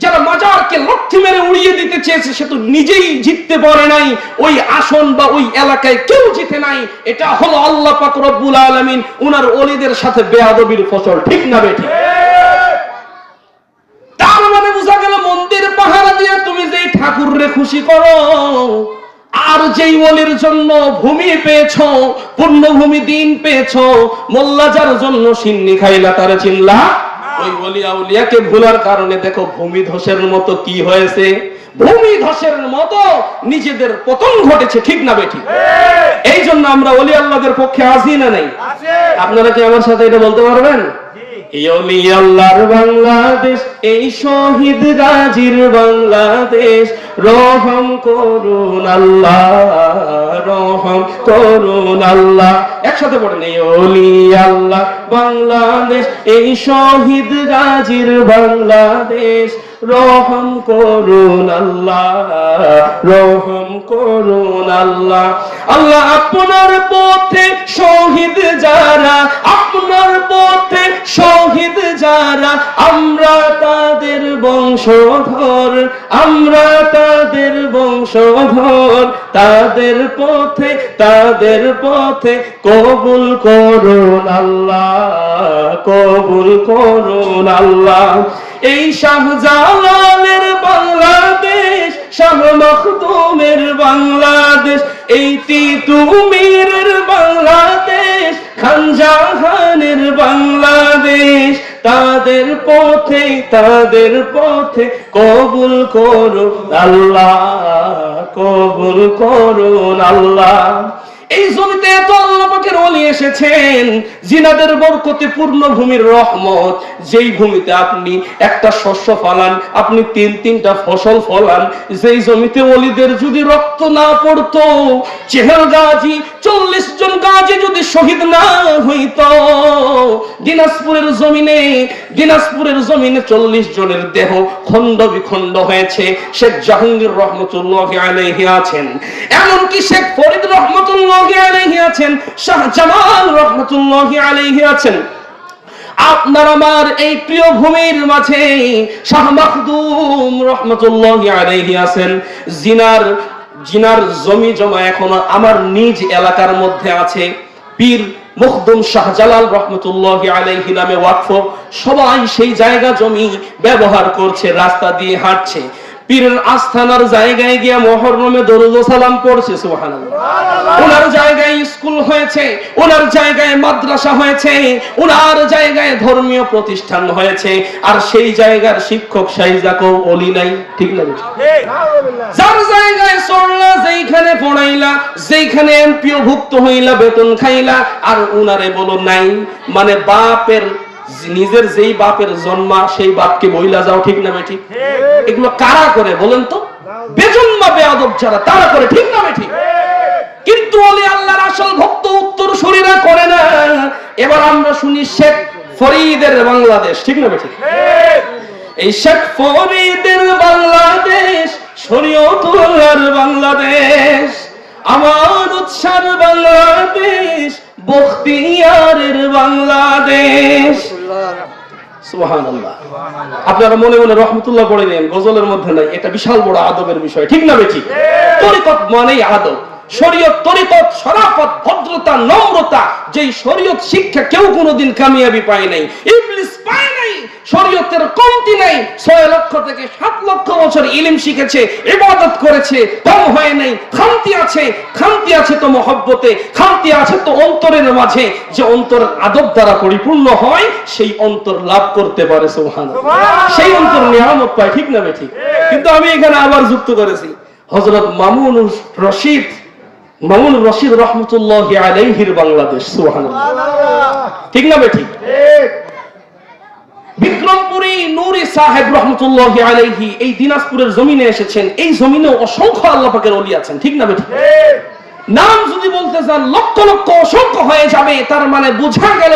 যারা মাজারকে লক্ষ্য মেরে উড়িয়ে দিতে চেয়েছে, সে তো নিজেই জিততে পারে নাই, ওই আসন বা ওই এলাকায় কেউ জিতে নাই। এটা হলো আল্লাহ পাক রব্বুল আলামিন উনার ওলিদের সাথে বেয়াদবির ফসল, ঠিক না বেঠিক? তার মানে বোঝা গেল মন্দির পাহারা দিয়ে তুমি যেই ঠাকুররে খুশি করো, আর যেই ওলির জন্য ভূমি পেয়েছো, পূর্ণভূমি দিন পেয়েছো, মোল্লা যার জন্য সিন্নি খাইলা তারে চিনলা, ওই ওলি আউলিয়াকে ভুলার কারণে দেখো ভূমি ধসের মতো কি হয়েছে, ভূমি ধসের মতো নিজেদের পতন ঘটেছে, ঠিক না বেঠিক? এই জন্য আমরা ওলি আল্লাহদের পক্ষে আছি না নাই? আপনারা কি আমার সাথে এটা বলতে পারবেন? এই ওলি আল্লাহর বাংলাদেশ, এই শহীদ গাজীর বাংলাদেশ, রহম করুন আল্লাহ, রহম করুন আল্লাহ। একসাথে পড়েন, এই ওলি আল্লাহ বাংলাদেশ, এই শহীদ গাজীর বাংলাদেশ, রহম করুন আল্লাহ, রহম করুন আল্লাহ। আল্লাহ আপনার পথে শহীদ যারা, আপনার পথে শহীদ যারা, আমরা তাদের বংশধর, আমরা তাদের বংশধর, তাদের পথে, তাদের পথে কবুল করুন আল্লাহ, কবুল করুন আল্লাহ। এই শাহজালালের বাংলাদেশ, শাহ মখদুমের বাংলাদেশ, এই তিতুমীরের বাংলাদেশ, খানজাহানের বাংলাদেশ, তাদের পথে, তাদের পথে কবুল করুন আল্লাহ, কবুল করুন আল্লাহ। এই জমিতে এত আল্লাহ পাকের ওলি এসেছেন, জিনাদের বরকতে পূর্ণ ভূমির রহমত। যেই ভূমিতে আপনি একটা শস্য ফলান, আপনি তিনটা ফসল ফলান, যেই জমিতে ওলিদের যদি রক্ত না পড়তো, চেহেল গাজী 40 জন গাজী যদি শহীদ না হইত, দিনাজপুরের জমিনে, দিনাজপুরের জমিনে 40 জনের দেহ খণ্ড বিখণ্ড হয়েছে। শেখ জাহাঙ্গীর রহমতুল্লাহি আলাইহি আছেন, এমনকি শেখ ফরিদ রহমতুল্লাহি আলাইহি আছেন, শাহ জামাল রহমতুল্লাহি আলাইহি আছেন। আপনার আমার এই প্রিয় ভূমির মাঝে শাহ মাখদুম রহমতুল্লাহি আলাইহি আছেন। জিনার জমি জমা এখনো আমার নিজ এলাকার মধ্যে আছে। পীর মখদুম শাহজালাল রহমতুল্লাহি আলাইহি নামে ওয়াকফ, সবাই সেই জায়গা জমি ব্যবহার করছে, রাস্তা দিয়ে হাঁটছে। পীরের আস্থানার জায়গায় গিয়া মুহররমে দরুদ ও সালাম পড়ছে, সুবহানাল্লাহ। ওনার জায়গায় স্কুল হয়েছে, ওনার জায়গায় মাদ্রাসা হয়েছে, ওনার জায়গায় ধর্মীয় প্রতিষ্ঠান হয়েছে, আর সেই জায়গার শিক্ষক সাইজাকও ওলি নাই, ঠিক না? যার জায়গায় চললা, যেইখানে পড়াইলা, যেইখানে এমপিও ভুক্ত হইলা, বেতন খাইলা, আর উনারে বলো নাই, মানে বাপের, নিজের যেই বাপের জন্মা সেই বাপকে বইলা যাও, ঠিক না বেঠিক? এগুলো কারা করে বলেন তো? বেজন্মা বেয়াদব যারা, তারা করে, ঠিক না বেঠিক? কিন্তু ওলি আল্লাহর আসল ভক্ত উত্তর শরীরা করে না। এবার আমরা শুনি শেখ ফরিদের বাংলাদেশ, ঠিক না বেঠিক? এই শেখ ফরিদের বাংলাদেশ, শরীয়তুল্লাহর বাংলাদেশ, আমার উৎসার বাংলাদেশ, বখতিয়ারের বাংলাদেশ। সুবহানাল্লাহ। আপনারা মনে মনে রহমতুল্লাহ পড়ে নেন, গজলের মধ্যে নাই, এটা বিশাল বড় আদবের বিষয়, ঠিক না বেঠিক? তরিকত মানেই আদব, শরীয়ত, তরিকত, শরাফত, ভদ্রতা, নম্রতা। যেই শরীয়ত শিক্ষা কেউ কোনোদিন কামিয়াবি পায় নাই, ইবলিস পায় নাই, শরীয়তের কমতি নাই, 6 লক্ষ থেকে 7 লক্ষ বছর ইলম শিখেছে, ইবাদত করেছে, কম হয় নাই। খামতি আছে তো মহব্বতে, খামতি আছে তো অন্তরের মাঝে, যে অন্তর আদব দ্বারা পরিপূর্ণ হয় সেই অন্তর লাভ করতে পারে সুবহানাল্লাহ, সেই অন্তর নিয়ামত পায়, ঠিক না ঠিক? কিন্তু আমি এখানে আবার যুক্ত করেছি হযরত মামুন রশিদ রহমতুল্লাহি আলাইহির বাংলাদেশ, সুবহানাল্লাহ, ঠিক না ঠিক? বিক্রমপুরী নূরি সাহেব রহমতুল্লাহি আলাইহি এই দিনাজপুরের জমিনে এসেছেন। এই জমিনে অসংখ্য আল্লাহ পাকের ওলি আছেন, ঠিক না ঠিক? নাম যদি বলতে চান লক্ষ লক্ষ অসংখ্য হয়ে যাবে। তার মানে বোঝা গেল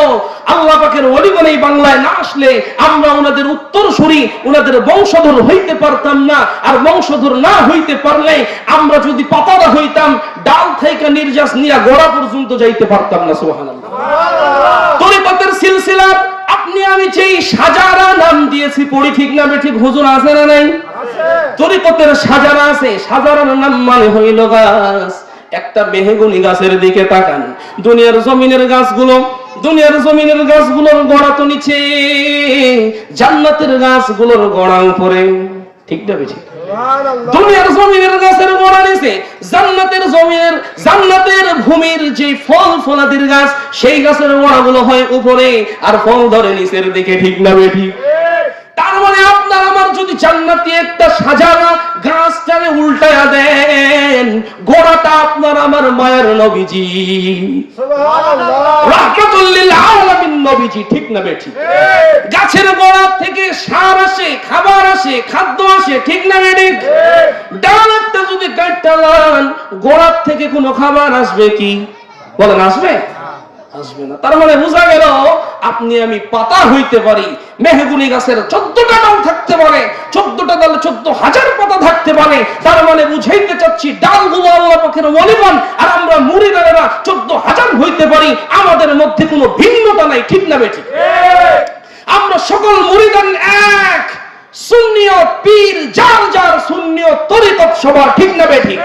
আল্লাহ পাকের ওলিগণ এই বাংলায় না আসলে আমরা ওনাদের উত্তরসূরি, ওনাদের বংশধর হইতে পারতাম না। আর বংশধর না হইতে পারলে আমরা যদি পাতারা হইতাম, ডাল থেকে নির্যাস নিয়ে গোড়া পর্যন্ত যাইতে পারতাম না। সুবহানাল্লাহ। তরিকতের সিলসিলা আপনি আমি যেই সাজারা নাম দিয়েছি পড়ি, ঠিক না ঠিক? হুজুর আছে না নাই? তরিকতের সাজারা আছে। সাজারার নাম মানে হইল গাছ। একটা মেহগুনি গাছের দিকে তাকান, দুনিয়ার জমিনের গাছগুলোর গোড়া তো নিচে, জান্নাতের গাছগুলোর গোড়া উপরে, ঠিক না ঠিক? দুনিয়ার জমিনের গাছের গোড়া নিচে, জান্নাতের ভূমির যে ফল ফলাদির গাছ, সেই গাছের গোড়াগুলো হয় উপরে আর ফল ধরে নিচের দিকে, ঠিক না ঠিক? তার মানে আপনার আমার যদি জান্নাতি একটা সাজানা গাছটারে উল্টায়া দেন, গোড়াটা আপনার আমার মায়ের নবীজি, সুবহানাল্লাহ, রাহমাতুল লিল আলামিন নবীজি, ঠিক না বেঠিক? গাছের গোড়া থেকে সার আসে, খাবার আসে, খাদ্য আসে, ঠিক না বেঠিক? ডালটা যদি কাটতালান, গোড়া থেকে কোনো খাবার আসবে কি? বলেন আসবে? আসবে না। তার মানে বোঝা গেল আপনি আমি পাতা হইতে পারি, মেহগুনি গাছের 14টা ডাল থাকতে পারে, 14টা ডালে 14,000 পাতা থাকতে পারে। তার মানে বুঝাইতে চাচ্ছি ডালগুলো আল্লাহ পাকের ওলিগণ, আর আমরা মুরিদানেরা 14,000 হইতে পারি, আমাদের মধ্যে কোনো ভিন্নতা নাই, ঠিক না বেঠিক? আমরা সকল মুরিদান এক, সুন্নিয়ত পীর যার যার সুন্নিয়ত তরিকত সবার, ঠিক না বেঠিক?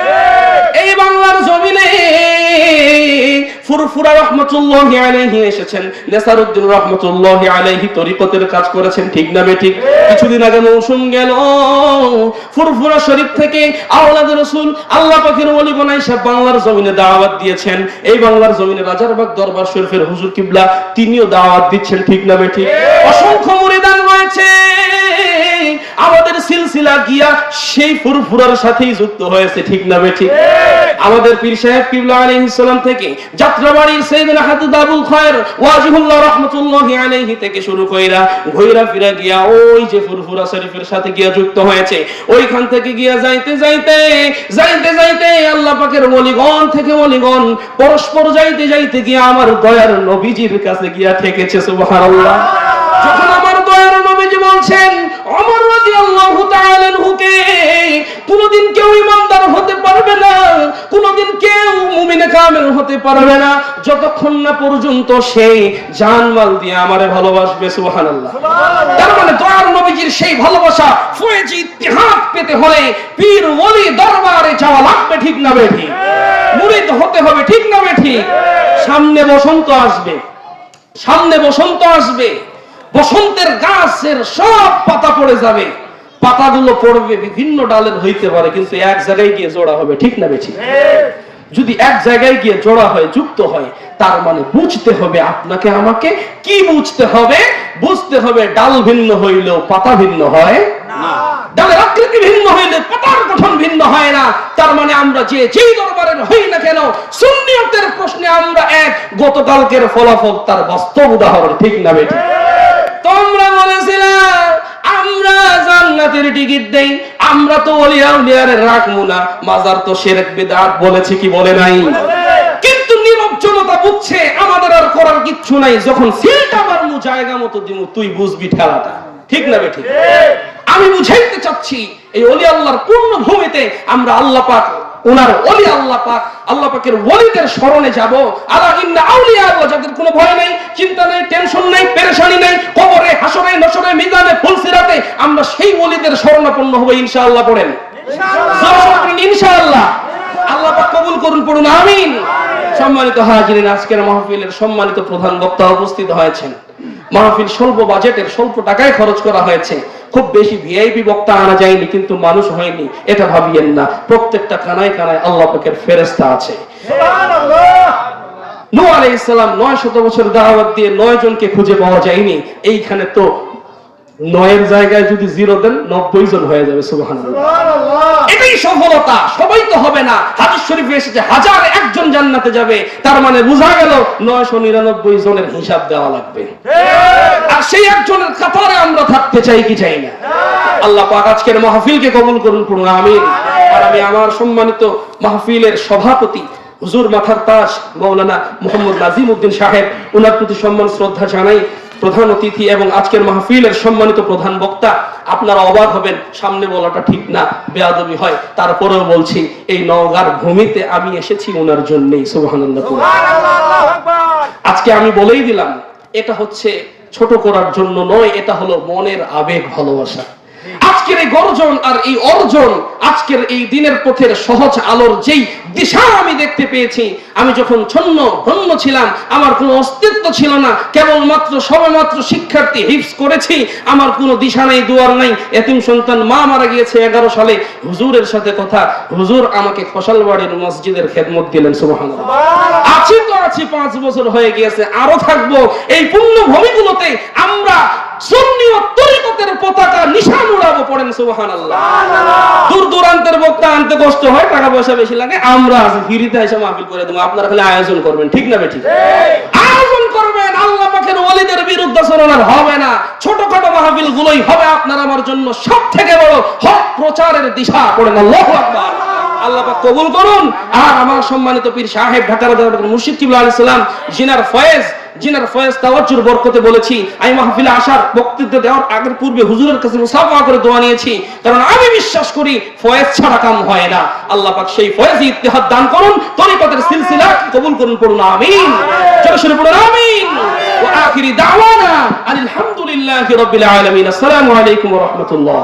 এই বাংলার জমিনে ফুরফুরা রহমাতুল্লাহি আলাইহি এসেছেন, নেসারউদ্দিন রহমাতুল্লাহি আলাইহি তরিকতের কাজ করেছেন, ঠিক না বেঠিক? কিছুদিন আগে মৌসুম গেল, ফুরফুরা শরীফ থেকে আওলাদে রাসূল আল্লাহ পাকের ওলিগণ এসে বাংলার জমিনে দাওয়াত দিয়েছেন। এই বাংলার জমিনে রাজারবাগ দরবার শরীফের হুজুর কিবলা তিনিও দাওয়াত দিচ্ছেন, ঠিক না বেঠিক? অসংখ্য মুরিদান রয়েছে। আমাদের সিলসিলা গিয়া সেই ফুরফুরার সাথেই যুক্ত হয়েছে, ঠিক না বেঠিক? আমাদের পীর সাহেব কিবলা আলাইহিস সালাম থেকে যাত্রাবাড়ির সাইয়েদনা হাজরত আবুল খায়ের ওয়াজিহুল্লাহ রাহমাতুল্লাহি আলাইহি থেকে শুরু কইরা ঘুরা ফিরা গিয়া ওই যে ফুরফুরা শরীফের সাথে গিয়া যুক্ত হয়েছে। ওইখান থেকে গিয়া যাইতে যাইতে আল্লাহ পাকের ওলিগণ থেকে ওলিগণ পরস্পর যাইতে গিয়া আমার দয়ার নবীজির কাছে গিয়া ঠেকেছে, সুবহানাল্লাহ। যখন আমার দয়ার নবীজি বলছেন ওমর রাদিয়াল্লাহু তাআলা আনহুকে কোনদিন কেউ ইমানদার হতে পারবে না, কোনদিন কেউ মুমিনে কামেল হতে পারবে না যতক্ষণ না পর্যন্ত সেই জানমাল দিয়ে আমারে ভালোবাসবে, সুবহানাল্লাহ। তার মানে দয়ার নবীজির সেই ভালোবাসা ফয়েজি ইত্তিহাদ পেতে হলে পীর ওলি দরবারে যাওয়া লাগবে, ঠিক না বেঠিক? মুরিদ হতে হবে, ঠিক না বেঠিক? সামনে বসন্ত আসবে, বসন্তের গাছের সব পাতা পড়ে যাবে, পাতাগুলো পড়বে বিভিন্ন ডালের হইতে পারে, কিন্তু এক জায়গায় গিয়ে জোড়া হবে, ঠিক না বেঠিক? যদি এক জায়গায় গিয়ে জোড়া হয়, যুক্ত হয়, তার মানে বুঝতে হবে আপনাকে আমাকে কি বুঝতে হবে? বুঝতে হবে ডাল ভিন্ন হইলেও পাতা ভিন্ন হয় না, ডালের আকৃতি ভিন্ন হইলে পাতার গঠন ভিন্ন হয় না। তার মানে আমরা যেই দরবারের হই না কেন, সুন্নিয়তের প্রশ্নে আমরা এক, গতকালকের ফলাফল তার বাস্তব উদাহরণ, ঠিক না বেঠিক? তোমরা বলেছিলাম আমরা জান্নাতের টিকিট দেই, আমরা তো ওলিয়া উলিয়ারে রাখবো না, মাজার তো শিরক বিদআত বলেছে কি বলে নাই? কিন্তু নীরব জনতা বুঝছে আমাদের আর করার কিচ্ছু নাই। যখন সিলটা মারমু জায়গা মতো দিমু, তুই বুঝবি ঠেলাটা, ঠিক না বেঠিক? আমি বুঝাইতে চাচ্ছি এই ওলি আল্লাহর পূর্ণ ভূমিতে আমরা আল্লাহ পাক, ওনার ওলি আল্লাহ পাকের ওলিদের শরণে যাব। আলা ইন্না আউলিয়া আল্লাহ, যাদের কোনো ভয় নাই, চিন্তা নেই, টেনশন নেই, পেরেশানি নেই, কবরে, হাসরে, নসরে, মিজানে, ফুলসিরাতে আমরা সেই ওলিদের শরণাপন্ন হব ইনশাআল্লাহ। পড়েন ইনশাআল্লাহ। আল্লাহ পাক কবুল করুন, পড়ুন আমিন। সম্মানিত হাজিরিন, আজকের মাহফিলের সম্মানিত প্রধান বক্তা উপস্থিত হয়েছেন। মাহফিল স্বল্প বাজেটের, স্বল্প টাকায় খরচ করা হয়েছে। খুব বেশি ভিআইপি বক্তা আনা যায়নি, কিন্তু মানুষ হয়নি এটা ভাবিয়েন না। প্রত্যেকটা কানায় কানায় আল্লাহ পাকের ফেরেশতা আছে। নূহ আলাইহিস সালাম 900 বছর দাওয়াত দিয়ে 9 জনকে খুঁজে পাওয়া যায়নি। এইখানে তো 9 এর জায়গায় যদি 0 দেন 90 জন হয়ে যাবে। সুবহানাল্লাহ, এটাই সফলতা। সবাই তো হবে না। হাদিস শরীফে এসেছে 1001 জন জান্নাতে যাবে, তার মানে বোঝা গেল 999 জনের হিসাব দেওয়া লাগবে। আর সেই একজনের কাতারে আমরা থাকতে চাই কি চাই না? আল্লাহ পাক আজকের মাহফিলকে কবুল করুন, পড়ুন আমিন। আর আমি আমার সম্মানিত মাহফিলের সভাপতি হুজুর মাথার তাজ মাওলানা মুহাম্মদ নাজিম উদ্দিন সাহেব, ওনার প্রতি সম্মান শ্রদ্ধা জানাই। প্রধান অতিথি এবং আজকের মাহফিলের সম্মানিত প্রধান বক্তা, আপনারা অবাক হবেন, সামনে বলাটা ঠিক না, বেয়াদবি হয়, তারপরেও বলছি, এই নওগাঁর ভূমিতে আমি এসেছি ওনার জন্যই। সুবহানাল্লাহ। আজকে আমি বলেই দিলাম, এটা হচ্ছে ছোট করার জন্য নয়, এটা হলো মনের আবেগ, ভালোবাসা। আজকের এই গর্জন আর এই অর্জন, আজকের এই দিনের পথের সহজ আলোর যেই দিশা আমি দেখতে পেয়েছি, আমি যখন ছন্ন ভন্ন ছিলাম, আমার কোনো অস্তিত্ব ছিল না, কেবলমাত্র সবেমাত্র শিক্ষার্থী, হিফজ করেছি, আমার কোনো দিশা নেই, দুয়ার নাই, এতিম সন্তান, মা মারা গিয়েছে 11 সালে, হুজুরের সাথে কথা, হুজুর আমাকে খোসালবাড়ির মসজিদের খেদমত দিলেন। সুবহানাল্লাহ। আছি তো আছি, 5 বছর হয়ে গিয়েছে, আরো থাকবো। এই পুণ্য ভূমিগুলোতে আমরা সুন্নি ও তরিকতের পতাকা নিশান উড়াবো, পড়েন সুবহানাল্লাহ। দূর দূরান্তের বক্তা আনতে কষ্ট হয়, টাকা পয়সা বেশি লাগে, আমরা আছি ফ্রিতে এসে মাহফিল করে দেবো, আপনারা খালি আয়োজন করবেন, ঠিক না বেঠিক? আয়োজন করবেন, আল্লাহ পাকের ওলিদের বিরুদ্ধাচরণ আর হবে না। ছোটখাটো মাহফিল গুলোই হবে আপনার আমার জন্য সবথেকে বড় হক প্রচারের দিশা, পড়েন আল্লাহু আকবার। আল্লাহ পাক কবুল করুন। আর আমার সম্মানিত পীর সাহেব ঢাকা রাজার মুর্শিদ কিবলা আলাইহিস সালাম জিনার ফয়েজ তাওয়াজ্জুর বরকতে বলেছি, আমি মাহফিলে আসার বক্তব্য দেওয়ার আগের পূর্বে হুজুরের কাছে মুসাফা করে দোয়া নিয়েছি, কারণ আমি বিশ্বাস করি ফয়েজ ছাড়া কাম হয় না। আল্লাহ পাক সেই ফয়েজে ইত্তেহাদ দান করুন, তরিকতের সিলসিলা কবুল করুন, পড়ুন আমিন। চলো শুরু করুন আমিন। ওয়া আখিরি দাওয়ানা আলহামদুলিল্লাহি রাব্বিল আলামিন। আসসালামু আলাইকুম ওয়া রাহমাতুল্লাহ।